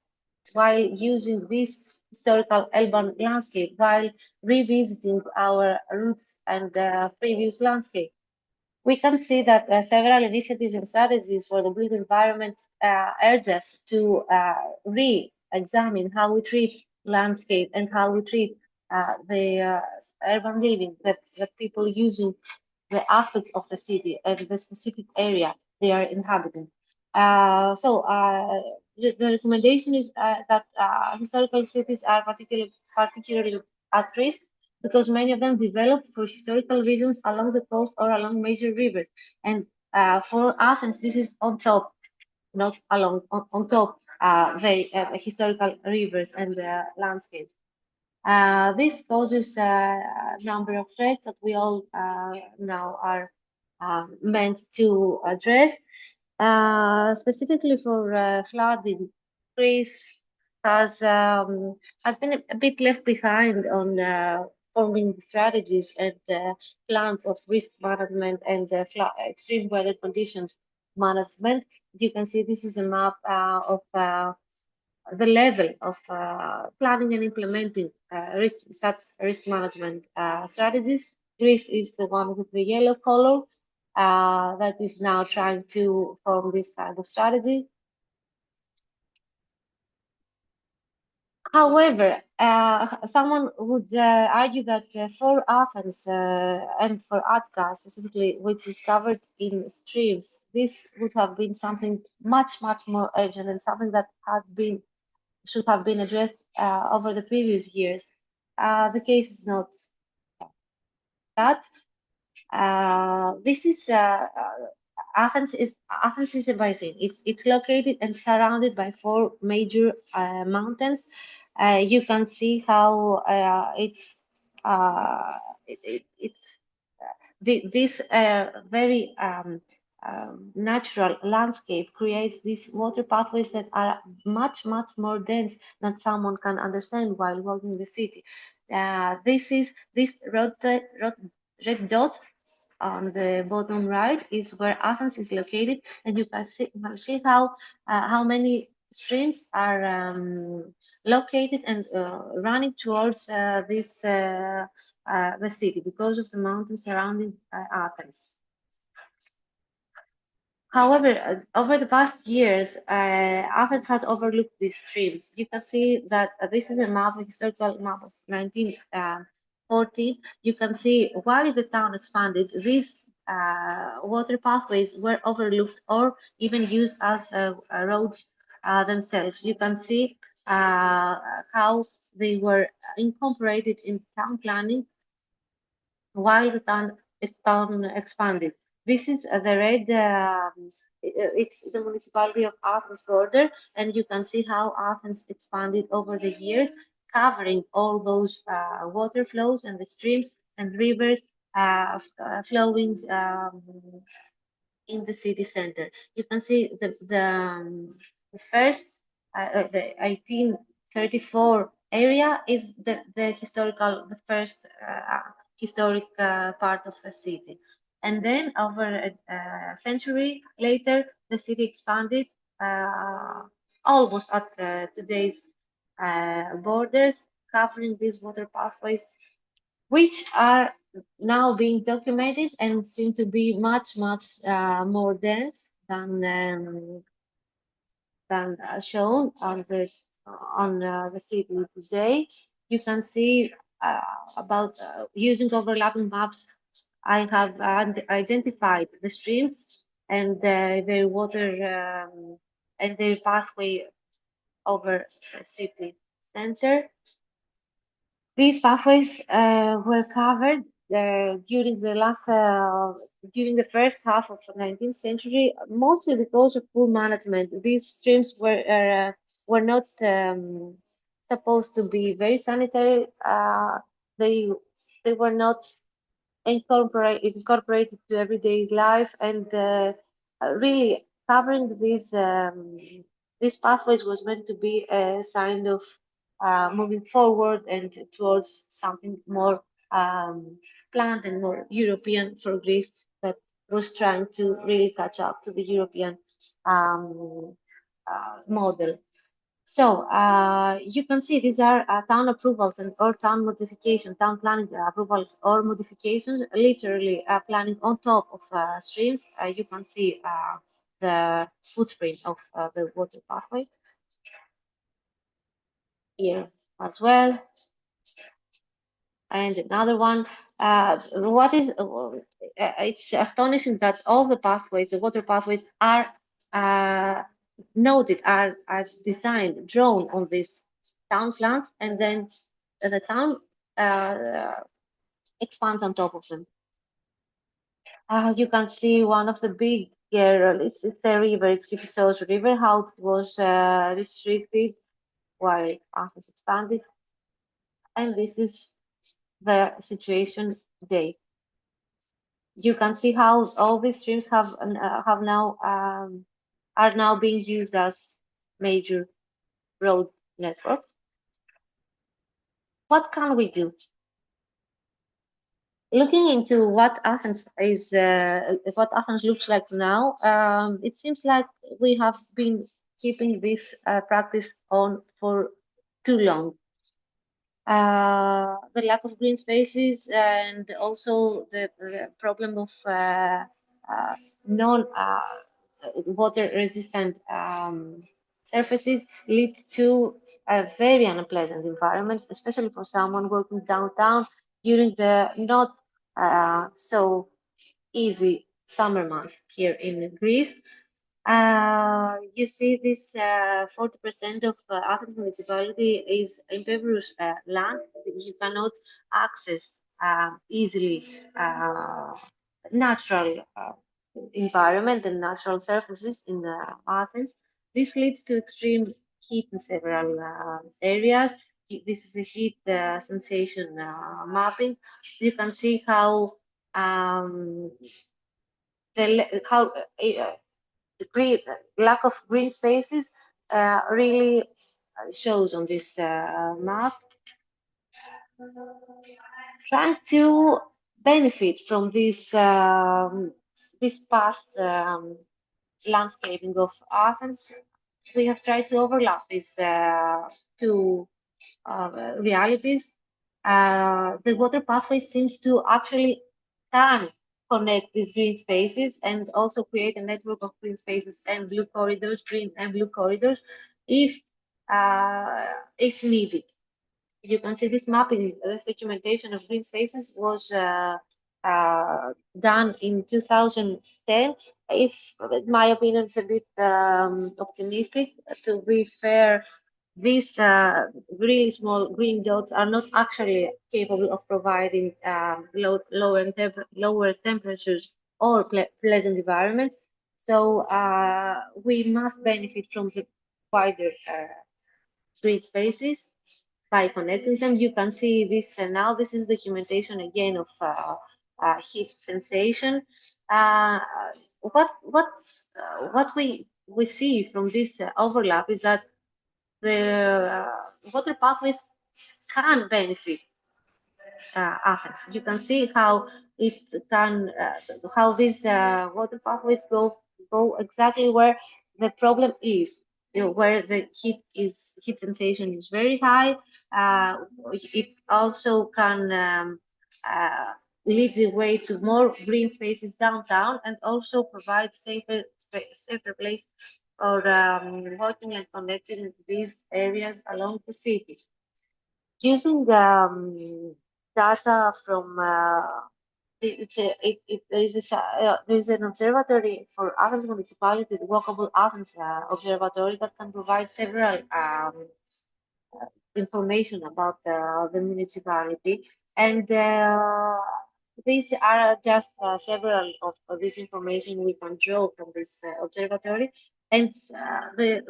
while using this historical urban landscape, while revisiting our roots and previous landscape? We can see that several initiatives and strategies for the built environment urge us to re-examine how we treat landscape and how we treat the urban living, that people using the aspects of the city and the specific area they are inhabiting. So the recommendation is that historical cities are particularly at risk because many of them developed for historical reasons along the coast or along major rivers. And for Athens, this is on top, not along, on top, very historical rivers and landscapes. This poses a number of threats that we all now are meant to address. Specifically for flooding, Greece has been a bit left behind on forming strategies and plans of risk management and extreme weather conditions management. You can see this is a map of the level of planning and implementing such risk management strategies. Greece is the one with the yellow color that is now trying to form this kind of strategy. However, someone would argue that for Athens and for Attica specifically, which is covered in streams, this would have been something much, much more urgent and something that should have been addressed over the previous years. The case is not that. This is Athens is a basin. It's located and surrounded by four major mountains. You can see how this very natural landscape creates these water pathways that are much more dense than someone can understand while walking the city. This red dot on the bottom right is where Athens is located, and you can see how many streams are located and running towards the city because of the mountains surrounding Athens. However, over the past years, Athens has overlooked these streams. You can see that this is a historical map of 1940. You can see while the town expanded, these water pathways were overlooked or even used as roads themselves. You can see how they were incorporated in town planning while the town expanded. This is the red, it's the municipality of Athens border, and you can see how Athens expanded over the years, covering all those water flows and the streams and rivers flowing in the city center. You can see the first, the 1834 area is the first historic part of the city. And then over a century later, the city expanded almost at today's borders, covering these water pathways, which are now being documented and seem to be much more dense than shown on the city today. You can see about using overlapping maps. I have identified the streams and their water and their pathway over the city center. These pathways were covered during the first half of the 19th century, mostly because of poor management. These streams were not supposed to be very sanitary. They were not incorporated to everyday life, and really covering these pathways was meant to be a sign of moving forward and towards something more planned and more European for Greece that was trying to really catch up to the European model. So you can see these are town approvals or town modification, town planning approvals or modifications, literally planning on top of streams. You can see the footprint of the water pathway here as well. And another one, it's astonishing that all the pathways, the water pathways, are noted, are designed, drawn on these town plans, and then the town expands on top of them. You can see one of the big, it's a river, it's Kypros River, how it was restricted while Athens expanded. And this is the situation today. You can see how all these streams have now are now being used as major road network. What can we do? Looking into what Athens looks like now, it seems like we have been keeping this practice on for too long. The lack of green spaces and also the problem of non water resistant surfaces lead to a very unpleasant environment, especially for someone working downtown during the not so easy summer months here in Greece. You see this 40% of Athens municipality is impervious land. You cannot access easily natural environment and natural surfaces in Athens. This leads to extreme heat in several areas. This is a heat sensation mapping. You can see how how the lack of green spaces really shows on this map. Trying to benefit from this past landscaping of Athens, we have tried to overlap these two realities. The water pathways seem to actually can connect these green spaces and also create a network of green spaces and blue corridors, green and blue corridors, if needed. You can see this mapping, this documentation of green spaces was done in 2010. If, in my opinion, it's a bit optimistic. To be fair, these really small green dots are not actually capable of providing lower temperatures or pleasant environments. So we must benefit from the wider green spaces by connecting them. You can see this now. This is documentation again of heat sensation. Uh, what we see from this overlap is that the water pathways can benefit Athens. You can see how it can, how these water pathways go exactly where the problem is. You know, where the heat sensation is very high. It also can lead the way to more green spaces downtown and also provide safer place for walking and connecting these areas along the city. Using data from there is an observatory for Athens municipality, the Walkable Athens Observatory, that can provide several information about the municipality. And these are just several of this information we can draw from this observatory. And the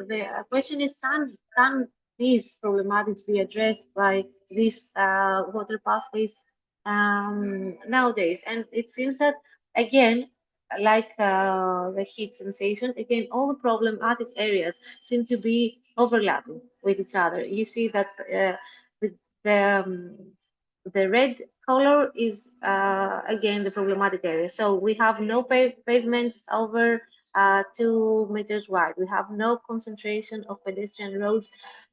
question is, can these problematics be addressed by these water pathways nowadays? And it seems that, again, like the heat sensation, again, all the problematic areas seem to be overlapping with each other. You see that the, the, um, the red color is, again, the problematic area. So we have no pavements over 2 meters wide. We have no concentration of pedestrian roads,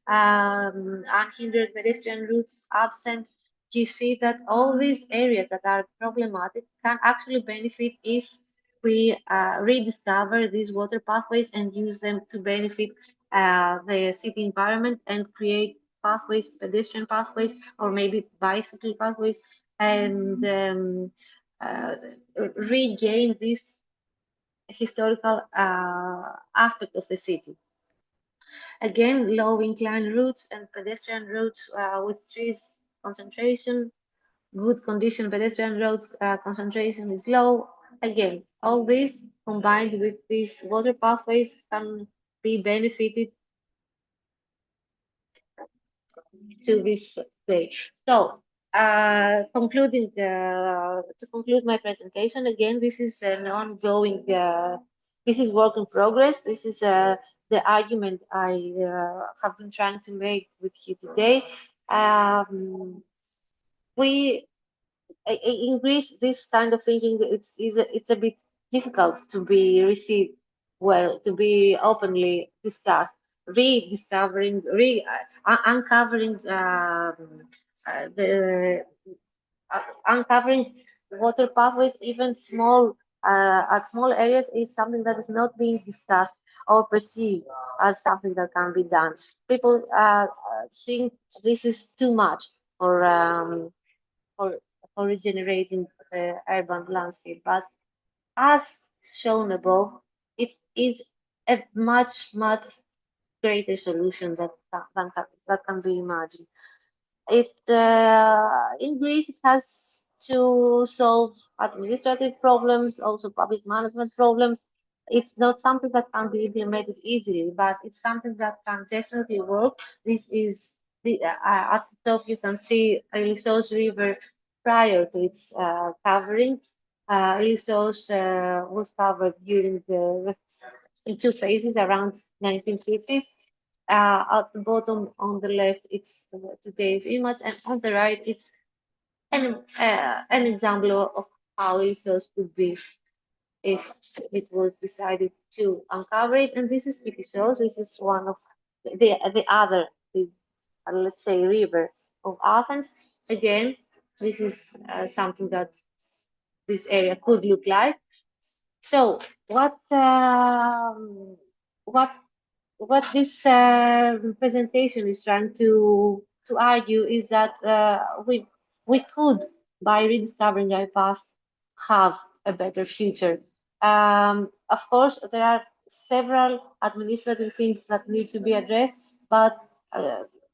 unhindered pedestrian routes absent. You see that all these areas that are problematic can actually benefit if we rediscover these water pathways and use them to benefit the city environment and create pathways, pedestrian pathways, or maybe bicycle pathways, and uh, regain this historical aspect of the city. Again, low incline routes and pedestrian routes with trees concentration, good condition pedestrian roads concentration is low. Again, all this combined with these water pathways can be benefited to this day. So, to conclude my presentation, again, this is an ongoing, this is work in progress. This is the argument I have been trying to make with you today. We in Greece, this kind of thinking it's a bit difficult to be received well, to be openly discussed. Rediscovering, uncovering the uncovering water pathways, even small at small areas, is something that is not being discussed or perceived as something that can be done. People think this is too much for for, for regenerating the urban landscape. But as shown above, it is a much greater solution that can be imagined. It in Greece it has to solve administrative problems, also public management problems. It's not something that can be implemented easily, but it's something that can definitely work. This is at the top you can see Ilisos River prior to its covering. Ilisos was covered during the in two phases around 1950s. At the bottom on the left, it's today's image, and on the right, it's an example of how resource could be if it was decided to uncover it. And this is Kipisos. This is one of the other, let's say, river of Athens. Again, this is something that this area could look like. So, what what this presentation is trying to argue is that we could, by rediscovering our past, have a better future. Of course, there are several administrative things that need to be addressed, but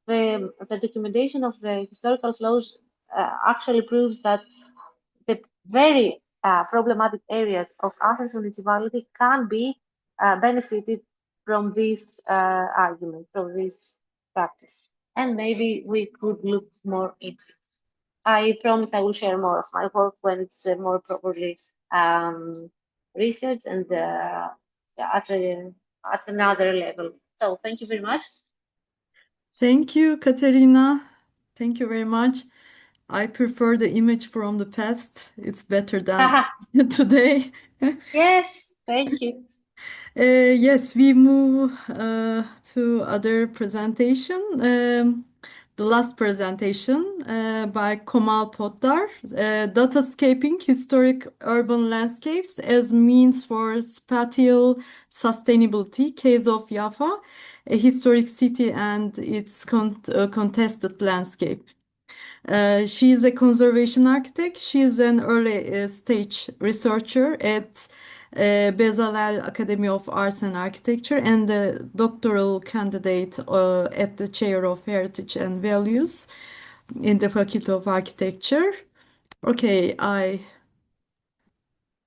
the documentation of the historical flows actually proves that the very problematic areas of Athens municipality can be benefited from this argument, from this practice. And maybe we could look more into it. I promise I will share more of my work when it's more properly researched and at, at another level. So thank you very much. Thank you, Katerina. Thank you very much. I prefer the image from the past. It's better than today. Yes, thank you. Yes, we move to other presentation. The last presentation by Komal Potdar, Datascaping Historic Urban Landscapes as Means for Spatial Sustainability, Case of Jaffa, a historic city and its contested landscape. She is a conservation architect. She is an early stage researcher at Bezalel Academy of Arts and Architecture and a doctoral candidate at the Chair of Heritage and Values in the Faculty of Architecture. Okay, I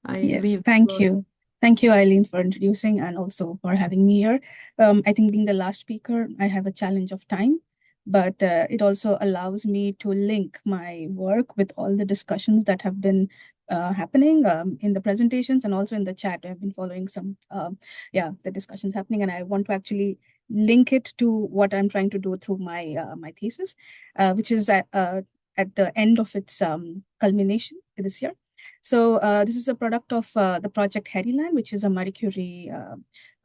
Yes, leave. thank you. Thank you, Eileen, for introducing and also for having me here. I think being the last speaker, I have a challenge of time, but it also allows me to link my work with all the discussions that have been happening in the presentations and also in the chat. I've been following some, the discussions happening, and I want to actually link it to what I'm trying to do through my my thesis, which is at the end of its culmination this year. So this is a product of the project Heriland, which is a Marie Curie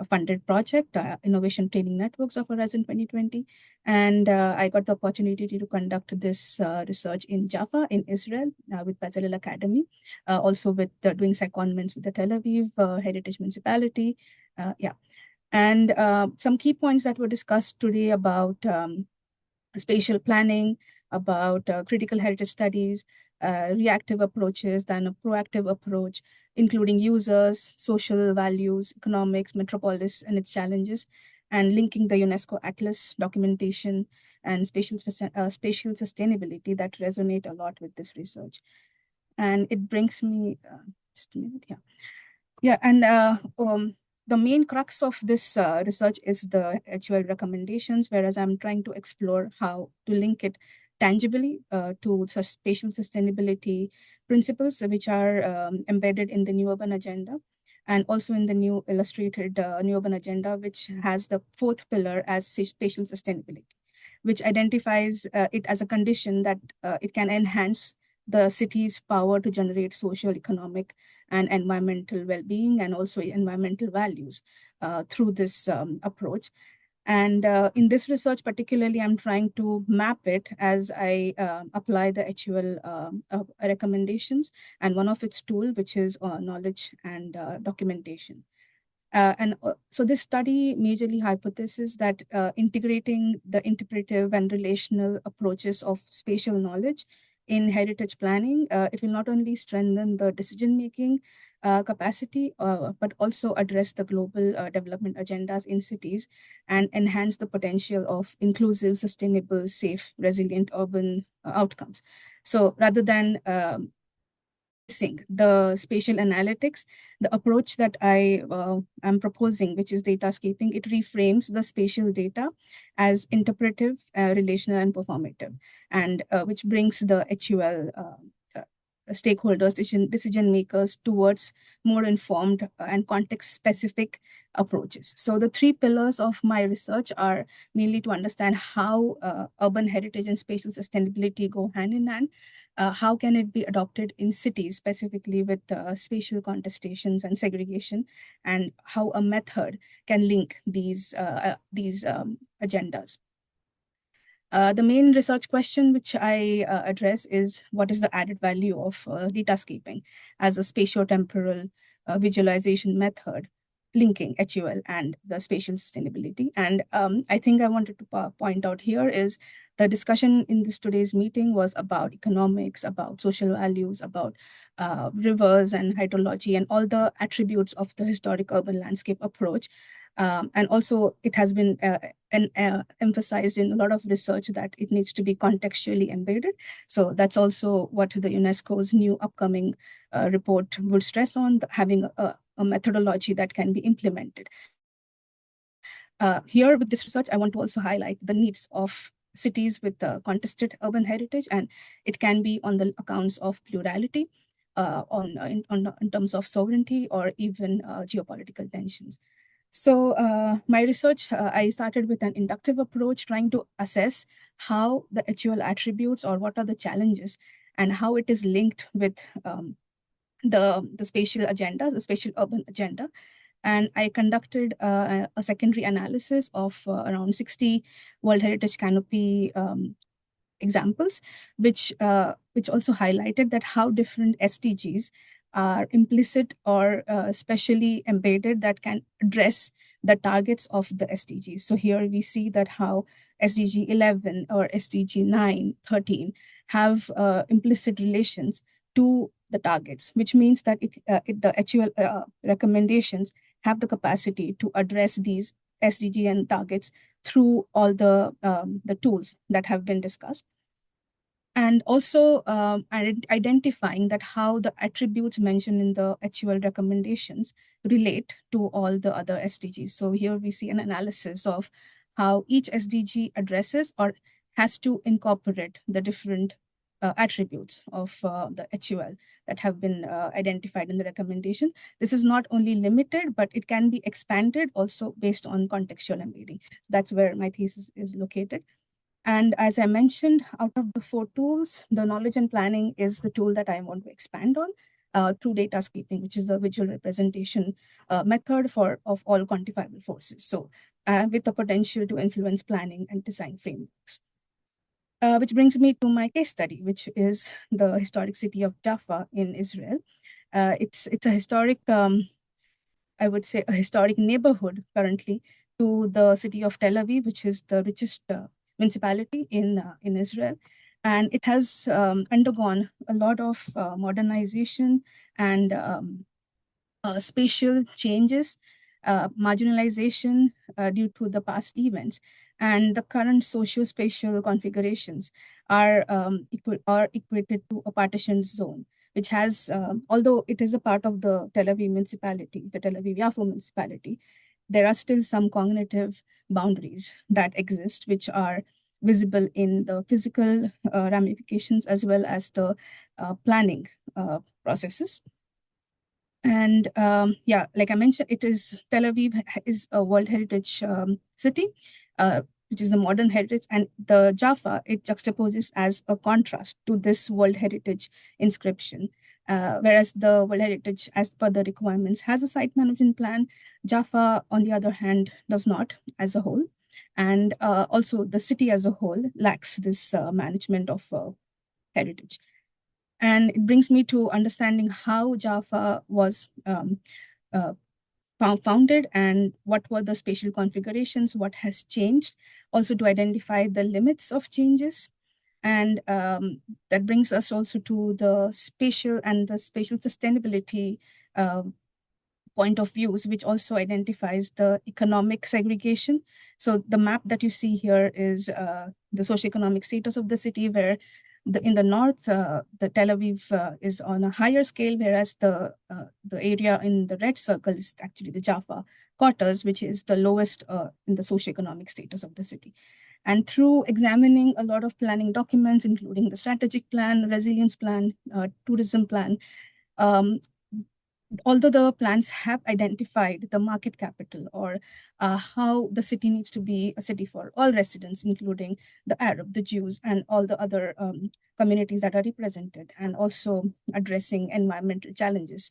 funded project, Innovation Training Networks of Horizon 2020. And I got the opportunity to conduct this research in Jaffa, in Israel, with Bezalel Academy, also with doing secondments with the Tel Aviv Heritage Municipality. And some key points that were discussed today about spatial planning, about critical heritage studies, reactive approaches, then a proactive approach, including users, social values, economics, Metropolis and its challenges. and linking the UNESCO Atlas documentation and spatial sustainability that resonate a lot with this research. And it brings me, just a minute, yeah. Yeah, and the main crux of this research is the HUL recommendations, whereas I'm trying to explore how to link it tangibly to spatial sustainability principles, which are embedded in the New Urban Agenda, and also in the new illustrated New Urban Agenda, which has the fourth pillar as spatial sustainability, which identifies it as a condition that it can enhance the city's power to generate social, economic, and environmental well-being, and also environmental values through this approach. And in this research particularly, I'm trying to map it as I apply the HUL recommendations and one of its tool, which is knowledge and documentation. So this study majorly hypothesizes that integrating the interpretive and relational approaches of spatial knowledge in heritage planning, it will not only strengthen the decision-making capacity, but also address the global development agendas in cities and enhance the potential of inclusive, sustainable, safe, resilient urban outcomes. So rather than the spatial analytics, the approach that I am proposing, which is datascaping, it reframes the spatial data as interpretive, relational, and performative, and which brings the HUL stakeholders, decision makers towards more informed and context-specific approaches. So the three pillars of my research are mainly to understand how urban heritage and spatial sustainability go hand in hand. How can it be adopted in cities, specifically with spatial contestations and segregation, and how a method can link these agendas. The main research question which I address is what is the added value of datascaping as a spatiotemporal visualization method linking HUL and the spatial sustainability. And I think I wanted to point out here is the discussion in this today's meeting was about economics, about social values, about rivers and hydrology and all the attributes of the historic urban landscape approach. And also it has been emphasized in a lot of research that it needs to be contextually embedded. So that's also what the UNESCO's new upcoming report would stress on, having a methodology that can be implemented. Here with this research, I want to also highlight the needs of cities with contested urban heritage, and it can be on the accounts of plurality, in terms of sovereignty, or even geopolitical tensions. So my research, I started with an inductive approach, trying to assess how the HUL attributes, or what are the challenges, and how it is linked with the spatial agenda, the spatial urban agenda. And I conducted a secondary analysis of around 60 World Heritage Canopy examples, which also highlighted that how different SDGs are implicit or specially embedded that can address the targets of the SDGs. So here we see that how SDG 11 or SDG 9, 13 have implicit relations to the targets, which means that the HUL recommendations have the capacity to address these SDG and targets through all the tools that have been discussed. And also identifying that how the attributes mentioned in the HUL recommendations relate to all the other SDGs. So here we see an analysis of how each SDG addresses or has to incorporate the different attributes of the HUL that have been identified in the recommendation. This is not only limited, but it can be expanded also based on contextual embedding. So that's where my thesis is located. And as I mentioned, out of the 4 tools, the knowledge and planning is the tool that I want to expand on through datascaping, which is a visual representation method of all quantifiable forces. So with the potential to influence planning and design frameworks. Which brings me to my case study, which is the historic city of Jaffa in Israel. It's a historic, I would say, a historic neighborhood currently to the city of Tel Aviv, which is the richest municipality in Israel. And it has undergone a lot of modernization and spatial changes, marginalization, due to the past events, and the current socio-spatial configurations are equated to a partition zone, which has, although it is a part of the Tel Aviv municipality, the Tel Aviv-Yafo municipality, there are still some cognitive boundaries that exist, which are visible in the physical ramifications as well as the planning processes. And yeah, like I mentioned, Tel Aviv is a World Heritage city, which is a modern heritage, and the Jaffa, it juxtaposes as a contrast to this World Heritage inscription. Whereas the World Heritage, as per the requirements, has a site management plan, Jaffa, on the other hand, does not as a whole. And also the city as a whole lacks this management of heritage. And it brings me to understanding how Jaffa was founded and what were the spatial configurations, what has changed, also to identify the limits of changes. And that brings us also to the spatial and the spatial sustainability point of views, which also identifies the economic segregation. So the map that you see here is the socioeconomic status of the city, where in the north, the Tel Aviv is on a higher scale, whereas the area in the red circle is actually the Jaffa quarters, which is the lowest in the socioeconomic status of the city. And through examining a lot of planning documents, including the strategic plan, resilience plan, tourism plan, although the plans have identified the market capital, or how the city needs to be a city for all residents, including the Arab, the Jews, and all the other communities that are represented, and also addressing environmental challenges,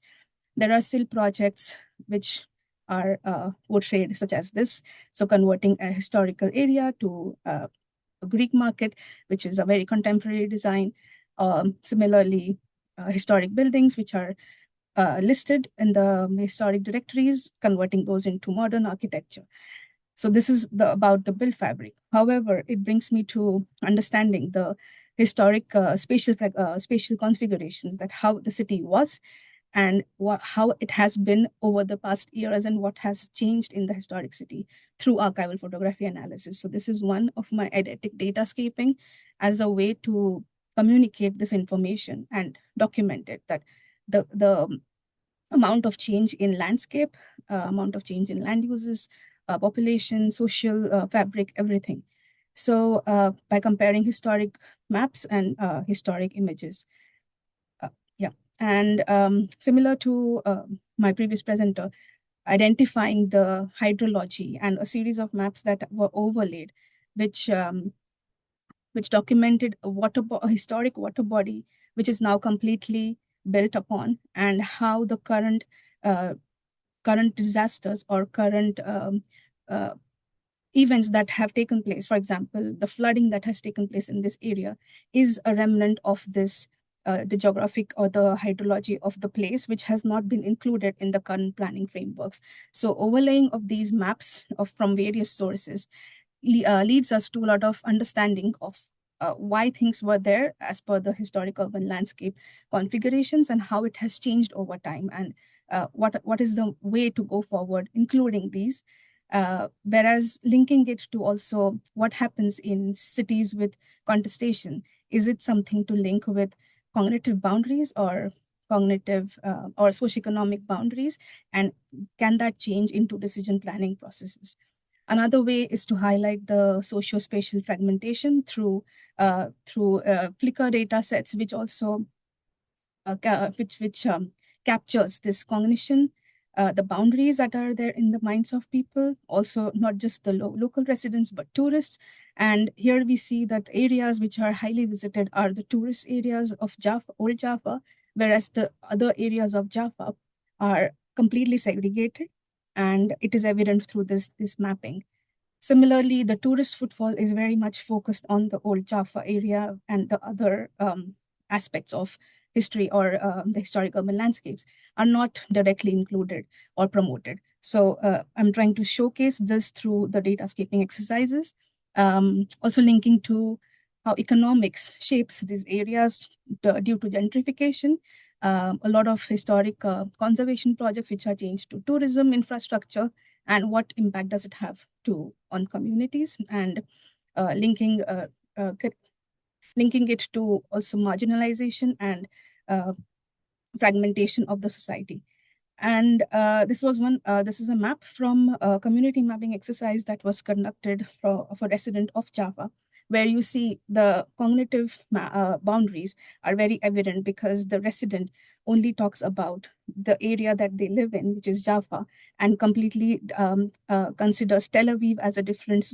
there are still projects which are portrayed such as this. So converting a historical area to a Greek market, which is a very contemporary design. Similarly, historic buildings, which are listed in the historic directories, converting those into modern architecture. So this is about the built fabric. However, it brings me to understanding the historic spatial configurations, that how the city was and how it has been over the past years, and what has changed in the historic city through archival photography analysis. So this is one of my eidetic datascaping as a way to communicate this information and document it, that the amount of change in landscape, amount of change in land uses, population, social fabric, everything. So by comparing historic maps and historic images. Yeah, and similar to my previous presenter, identifying the hydrology and a series of maps that were overlaid, which documented a historic water body, which is now completely built upon, and how the current disasters or current events that have taken place, for example, the flooding that has taken place in this area, is a remnant of this, the geographic or the hydrology of the place, which has not been included in the current planning frameworks. So overlaying of these maps from various sources leads us to a lot of understanding of why things were there as per the historic urban landscape configurations, and how it has changed over time, and what is the way to go forward, including these. Whereas linking it to also what happens in cities with contestation, is it something to link with cognitive boundaries or cognitive or socioeconomic boundaries, and can that change into decision planning processes? Another way is to highlight the socio-spatial fragmentation through Flickr data sets, which also captures this cognition, the boundaries that are there in the minds of people, also not just the local residents, but tourists. And here we see that areas which are highly visited are the tourist areas of Jaffa, Old Jaffa, whereas the other areas of Jaffa are completely segregated. And it is evident through this mapping. Similarly, the tourist footfall is very much focused on the Old Jaffa area, and the other aspects of history or the historic urban landscapes are not directly included or promoted. So I'm trying to showcase this through the datascaping exercises, also linking to how economics shapes these areas due to gentrification. A lot of historic conservation projects which are changed to tourism infrastructure, and what impact does it have on communities, and linking linking it to also marginalization and fragmentation of the society. And this is a map from a community mapping exercise that was conducted for a resident of Java, where you see the cognitive boundaries are very evident because the resident only talks about the area that they live in, which is Java, and completely considers Tel Aviv as a different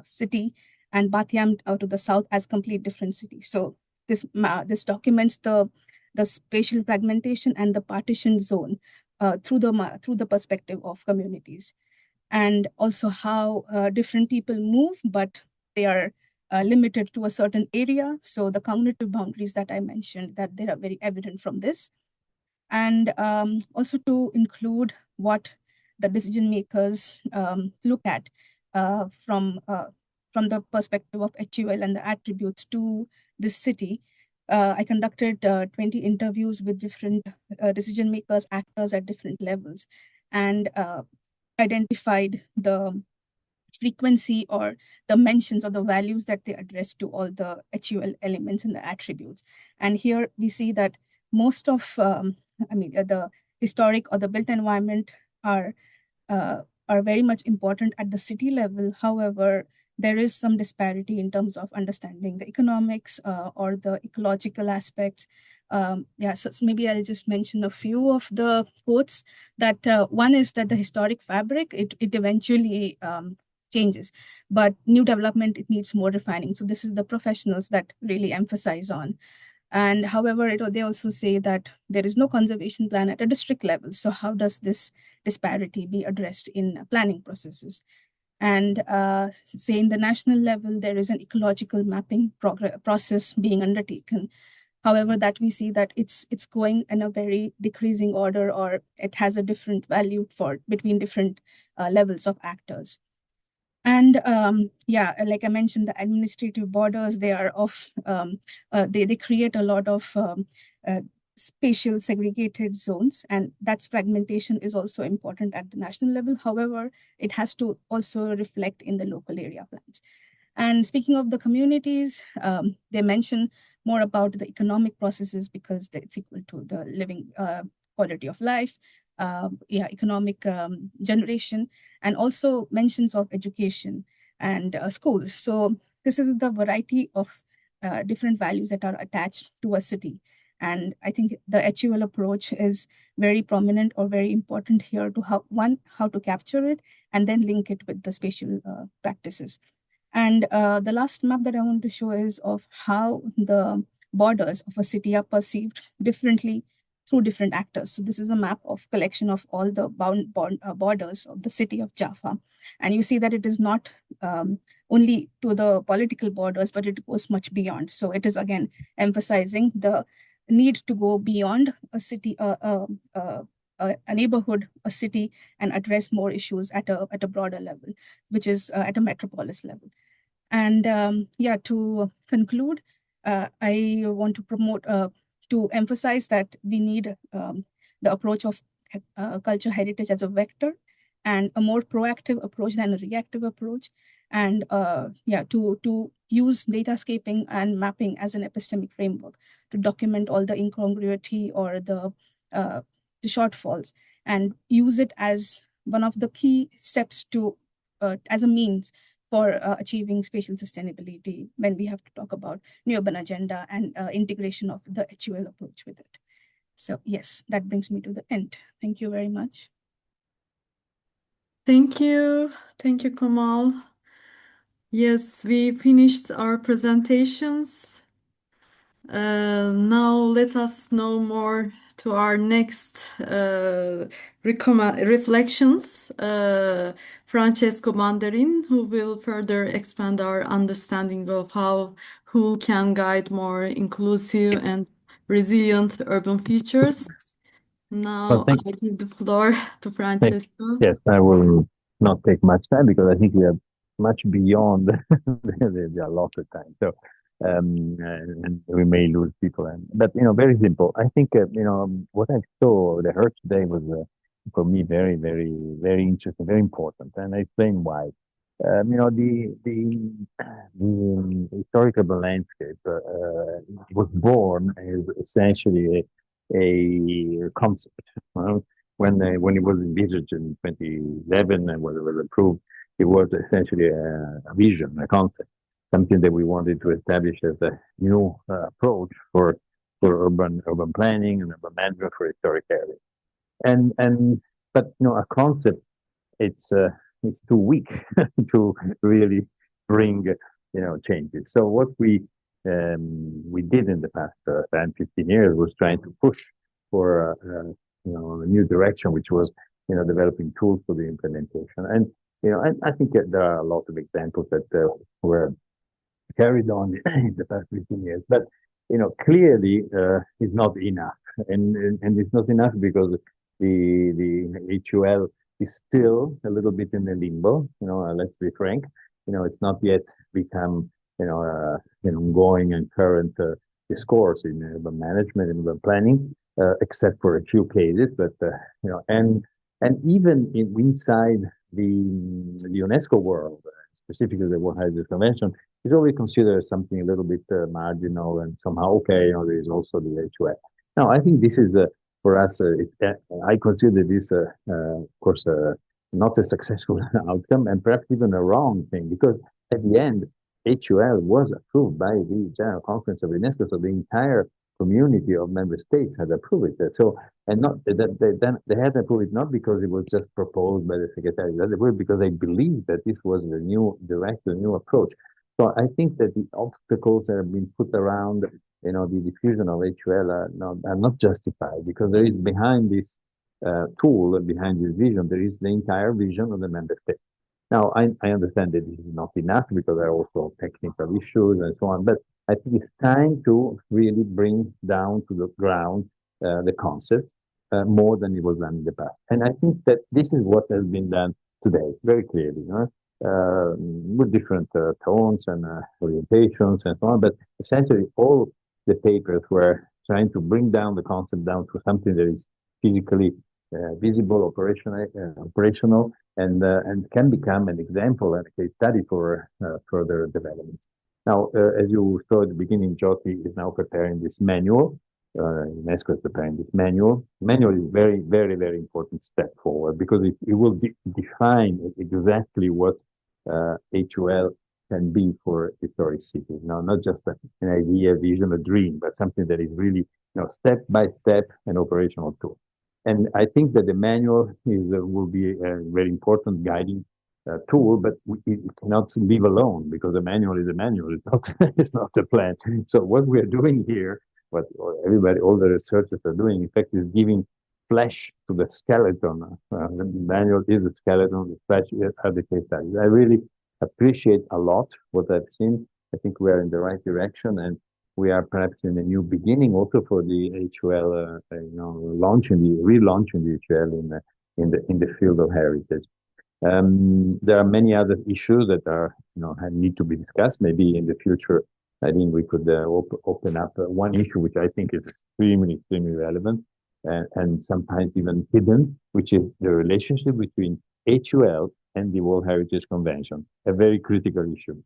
city and Bat Yam to the south as complete different cities. So this documents the spatial fragmentation and the partition zone through the perspective of communities, and also how different people move, but they are limited to a certain area. So the cognitive boundaries that I mentioned, that they are very evident from this, and also to include what the decision makers look at from the perspective of HUL and the attributes to this city. I conducted 20 interviews with different decision makers, actors at different levels, and identified the frequency or the mentions or the values that they address to all the HUL elements and the attributes. And here we see that most of, the historic or the built environment are very much important at the city level. However, there is some disparity in terms of understanding the economics or the ecological aspects. So maybe I'll just mention a few of the quotes. That one is that the historic fabric, it eventually changes, but new development, it needs more refining. So this is the professionals that really emphasize on. And however, they also say that there is no conservation plan at a district level. So how does this disparity be addressed in planning processes? And say in the national level, there is an ecological mapping process being undertaken. However, that we see that it's going in a very decreasing order, or it has a different value for between different levels of actors. And like I mentioned, the administrative borders, they are they create a lot of spatial segregated zones, and that's fragmentation is also important at the national level. However, it has to also reflect in the local area plans. And speaking of the communities, they mention more about the economic processes because it's equal to the living quality of life, economic generation, and also mentions of education and schools. So this is the variety of different values that are attached to a city. And I think the HUL approach is very prominent or very important here to how to capture it and then link it with the spatial practices. And the last map that I want to show is of how the borders of a city are perceived differently through different actors. So this is a map of collection of all the borders of the city of Jaffa. And you see that it is not only to the political borders, but it goes much beyond. So it is again emphasizing the need to go beyond a city, a neighborhood, a city, and address more issues at a broader level, which is at a metropolis level. And to conclude, I want to promote, to emphasize that we need the approach of culture heritage as a vector and a more proactive approach than a reactive approach. And to use datascaping and mapping as an epistemic framework to document all the incongruity or the shortfalls, and use it as one of the key steps to as a means for achieving spatial sustainability when we have to talk about new urban agenda and integration of the HUL approach with it. So yes, that brings me to the end. Thank you very much. Thank you. Thank you, Kamal. Yes, we finished our presentations. Now let us know more to our next reflections. Francesco Mandarin, who will further expand our understanding of how HUL can guide more inclusive and resilient urban futures. Now I give the floor to Francesco. Yes, I will not take much time because I think we are much beyond the allotted time. So, and we may lose people. But very simple. I think what I saw, the heard today was for me very interesting, very important, and I explain why. The historical landscape was born as essentially a concept. When it was envisaged in 2011 and when it was approved, it was essentially a vision, a concept, something that we wanted to establish as a new approach for urban planning and urban management for historic areas. And but a concept it's it's too weak to really bring changes. So what we did in the past 10, 15 years was trying to push for a new direction, which was developing tools for the implementation. And I think that there are a lot of examples that were carried on in the past 15 years. But clearly, it's not enough, and it's not enough because the HUL is still a little bit in the limbo. Let's be frank. It's not yet become an ongoing and current discourse in urban management and urban planning, except for a few cases. But and even inside the UNESCO world, specifically the World Heritage Convention, is always considered something a little bit marginal and somehow okay. There is also the HUF. Now, I think this is for us. I consider this, of course, not a successful outcome, and perhaps even a wrong thing, because at the end, HUL was approved by the General Conference of UNESCO, so the entire community of member states had approved it. So, and not that they had approved it not because it was just proposed by the Secretary, they approved because they believed that this was the new direction, the new approach. So I think that the obstacles that have been put around, the diffusion of HUL are not justified, because there is behind this tool, behind this vision, there is the entire vision of the member state. Now, I understand that this is not enough because there are also technical issues and so on, but I think it's time to really bring down to the ground the concept more than it was done in the past. And I think that this is what has been done today, very clearly, with different tones and orientations and so on. But essentially, all the papers were trying to bring down the concept down to something that is physically visible, operational, and can become an example and a case study for further development. Now, as you saw at the beginning, Jyoti is now preparing this manual. UNESCO is preparing this manual. Manual is very, very, very important step forward, because it will define exactly what HUL can be for historic cities. Now, not just an idea, vision, a dream, but something that is really, step by step, an operational tool. And I think that the manual will be a very important guiding tool, but it cannot live alone, because the manual is a manual. It's not, it's not a plan. So what we are doing here, what all the researchers are doing, in fact, is giving flesh to the skeleton. The manual is the skeleton, the flesh are the case studies. I really appreciate a lot what I've seen. I think we are in the right direction, and we are perhaps in a new beginning also for the HUL, relaunching the HUL in the field of heritage. There are many other issues that are, need to be discussed. Maybe in the future, I think we could open up one issue which I think is extremely, extremely relevant and sometimes even hidden, which is the relationship between HUL and the World Heritage Convention, a very critical issue.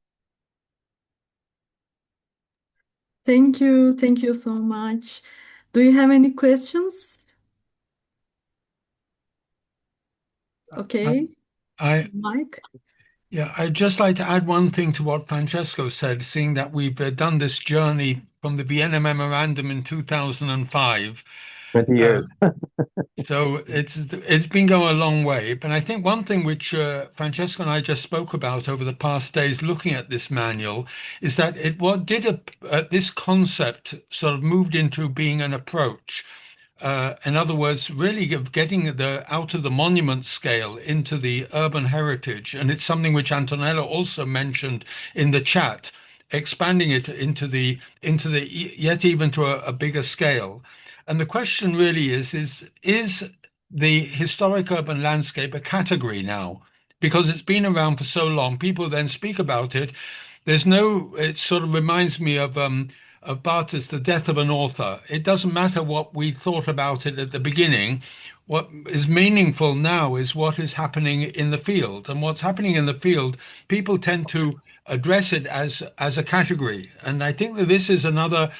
Thank you. Thank you so much. Do you have any questions? Okay. Mike? Yeah, I'd just like to add one thing to what Francesco said, seeing that we've done this journey from the Vienna Memorandum in 2005. 20 years. So it's been going a long way. But I think one thing which Francesco and I just spoke about over the past days looking at this manual is that this concept sort of moved into being an approach. In other words, really of getting out of the monument scale into the urban heritage. And it's something which Antonella also mentioned in the chat, expanding it into the yet even to a bigger scale. And the question really is the historic urban landscape a category now? Because it's been around for so long, people then speak about it. It sort of reminds me of Barthes, The Death of an Author. It doesn't matter what we thought about it at the beginning. what is meaningful now is what is happening in the field. And what's happening in the field, people tend to address it as a category. And I think that this is another,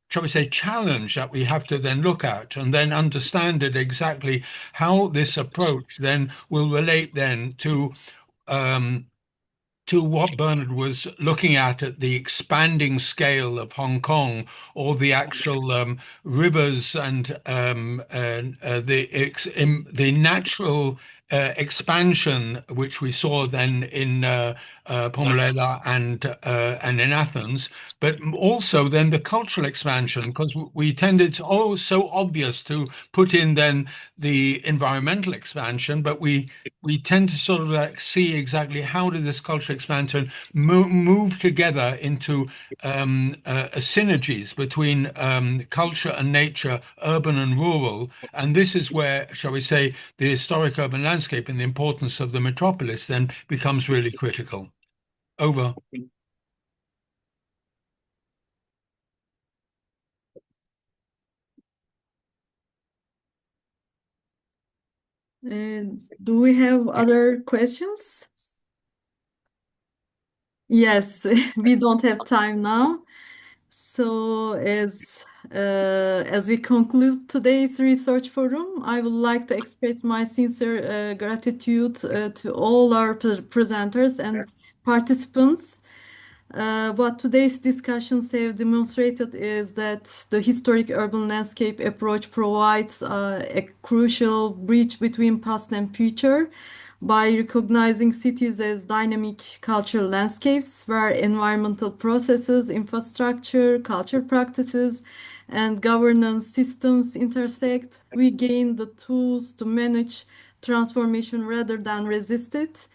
shall we say, challenge that we have to then look at and then understand it exactly how this approach then will relate then um, to what Bernard was looking at the expanding scale of Hong Kong, or the actual rivers and the natural expansion which we saw then in Pomelela and in Athens, but also then the cultural expansion, because we tended to, oh, so obvious to put in then the environmental expansion, but we tend to sort of like see exactly how does this cultural expansion move together into synergies between culture and nature, urban and rural. And this is where, shall we say, the historic urban landscape and the importance of the metropolis then becomes really critical. Over. Do we have other questions? Yes, we don't have time now. So as we conclude today's research forum, I would like to express my sincere gratitude to all our presenters and participants. What today's discussions have demonstrated is that the historic urban landscape approach provides a crucial bridge between past and future by recognizing cities as dynamic cultural landscapes where environmental processes, infrastructure, culture practices, and governance systems intersect. We gain the tools to manage transformation rather than resist it.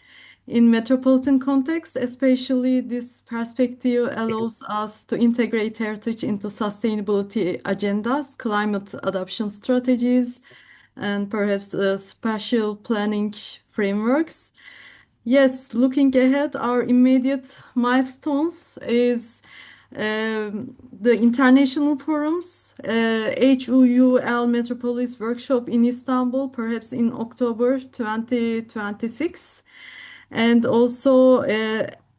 In metropolitan context, especially, this perspective allows us to integrate heritage into sustainability agendas, climate adaptation strategies, and perhaps spatial planning frameworks. Yes, looking ahead, our immediate milestones is the international forums, HUUL Metropolis workshop in Istanbul, perhaps in October 2026, and also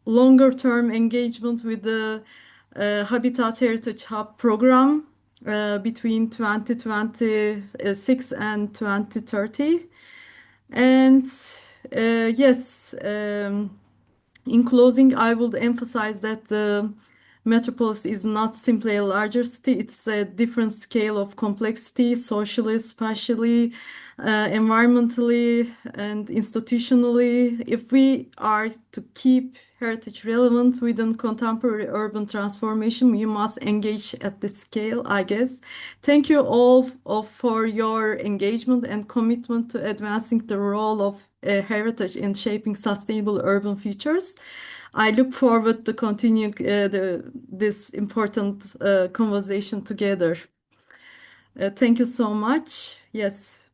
longer term engagement with the Habitat Heritage Hub program between 2026 and 2030. And yes, in closing, I would emphasize that the Metropolis is not simply a larger city, it's a different scale of complexity, socially, spatially, environmentally, and institutionally. If we are to keep heritage relevant within contemporary urban transformation, we must engage at this scale, I guess. Thank you all for your engagement and commitment to advancing the role of heritage in shaping sustainable urban futures. I look forward to continuing this important conversation together. Thank you so much. Yes.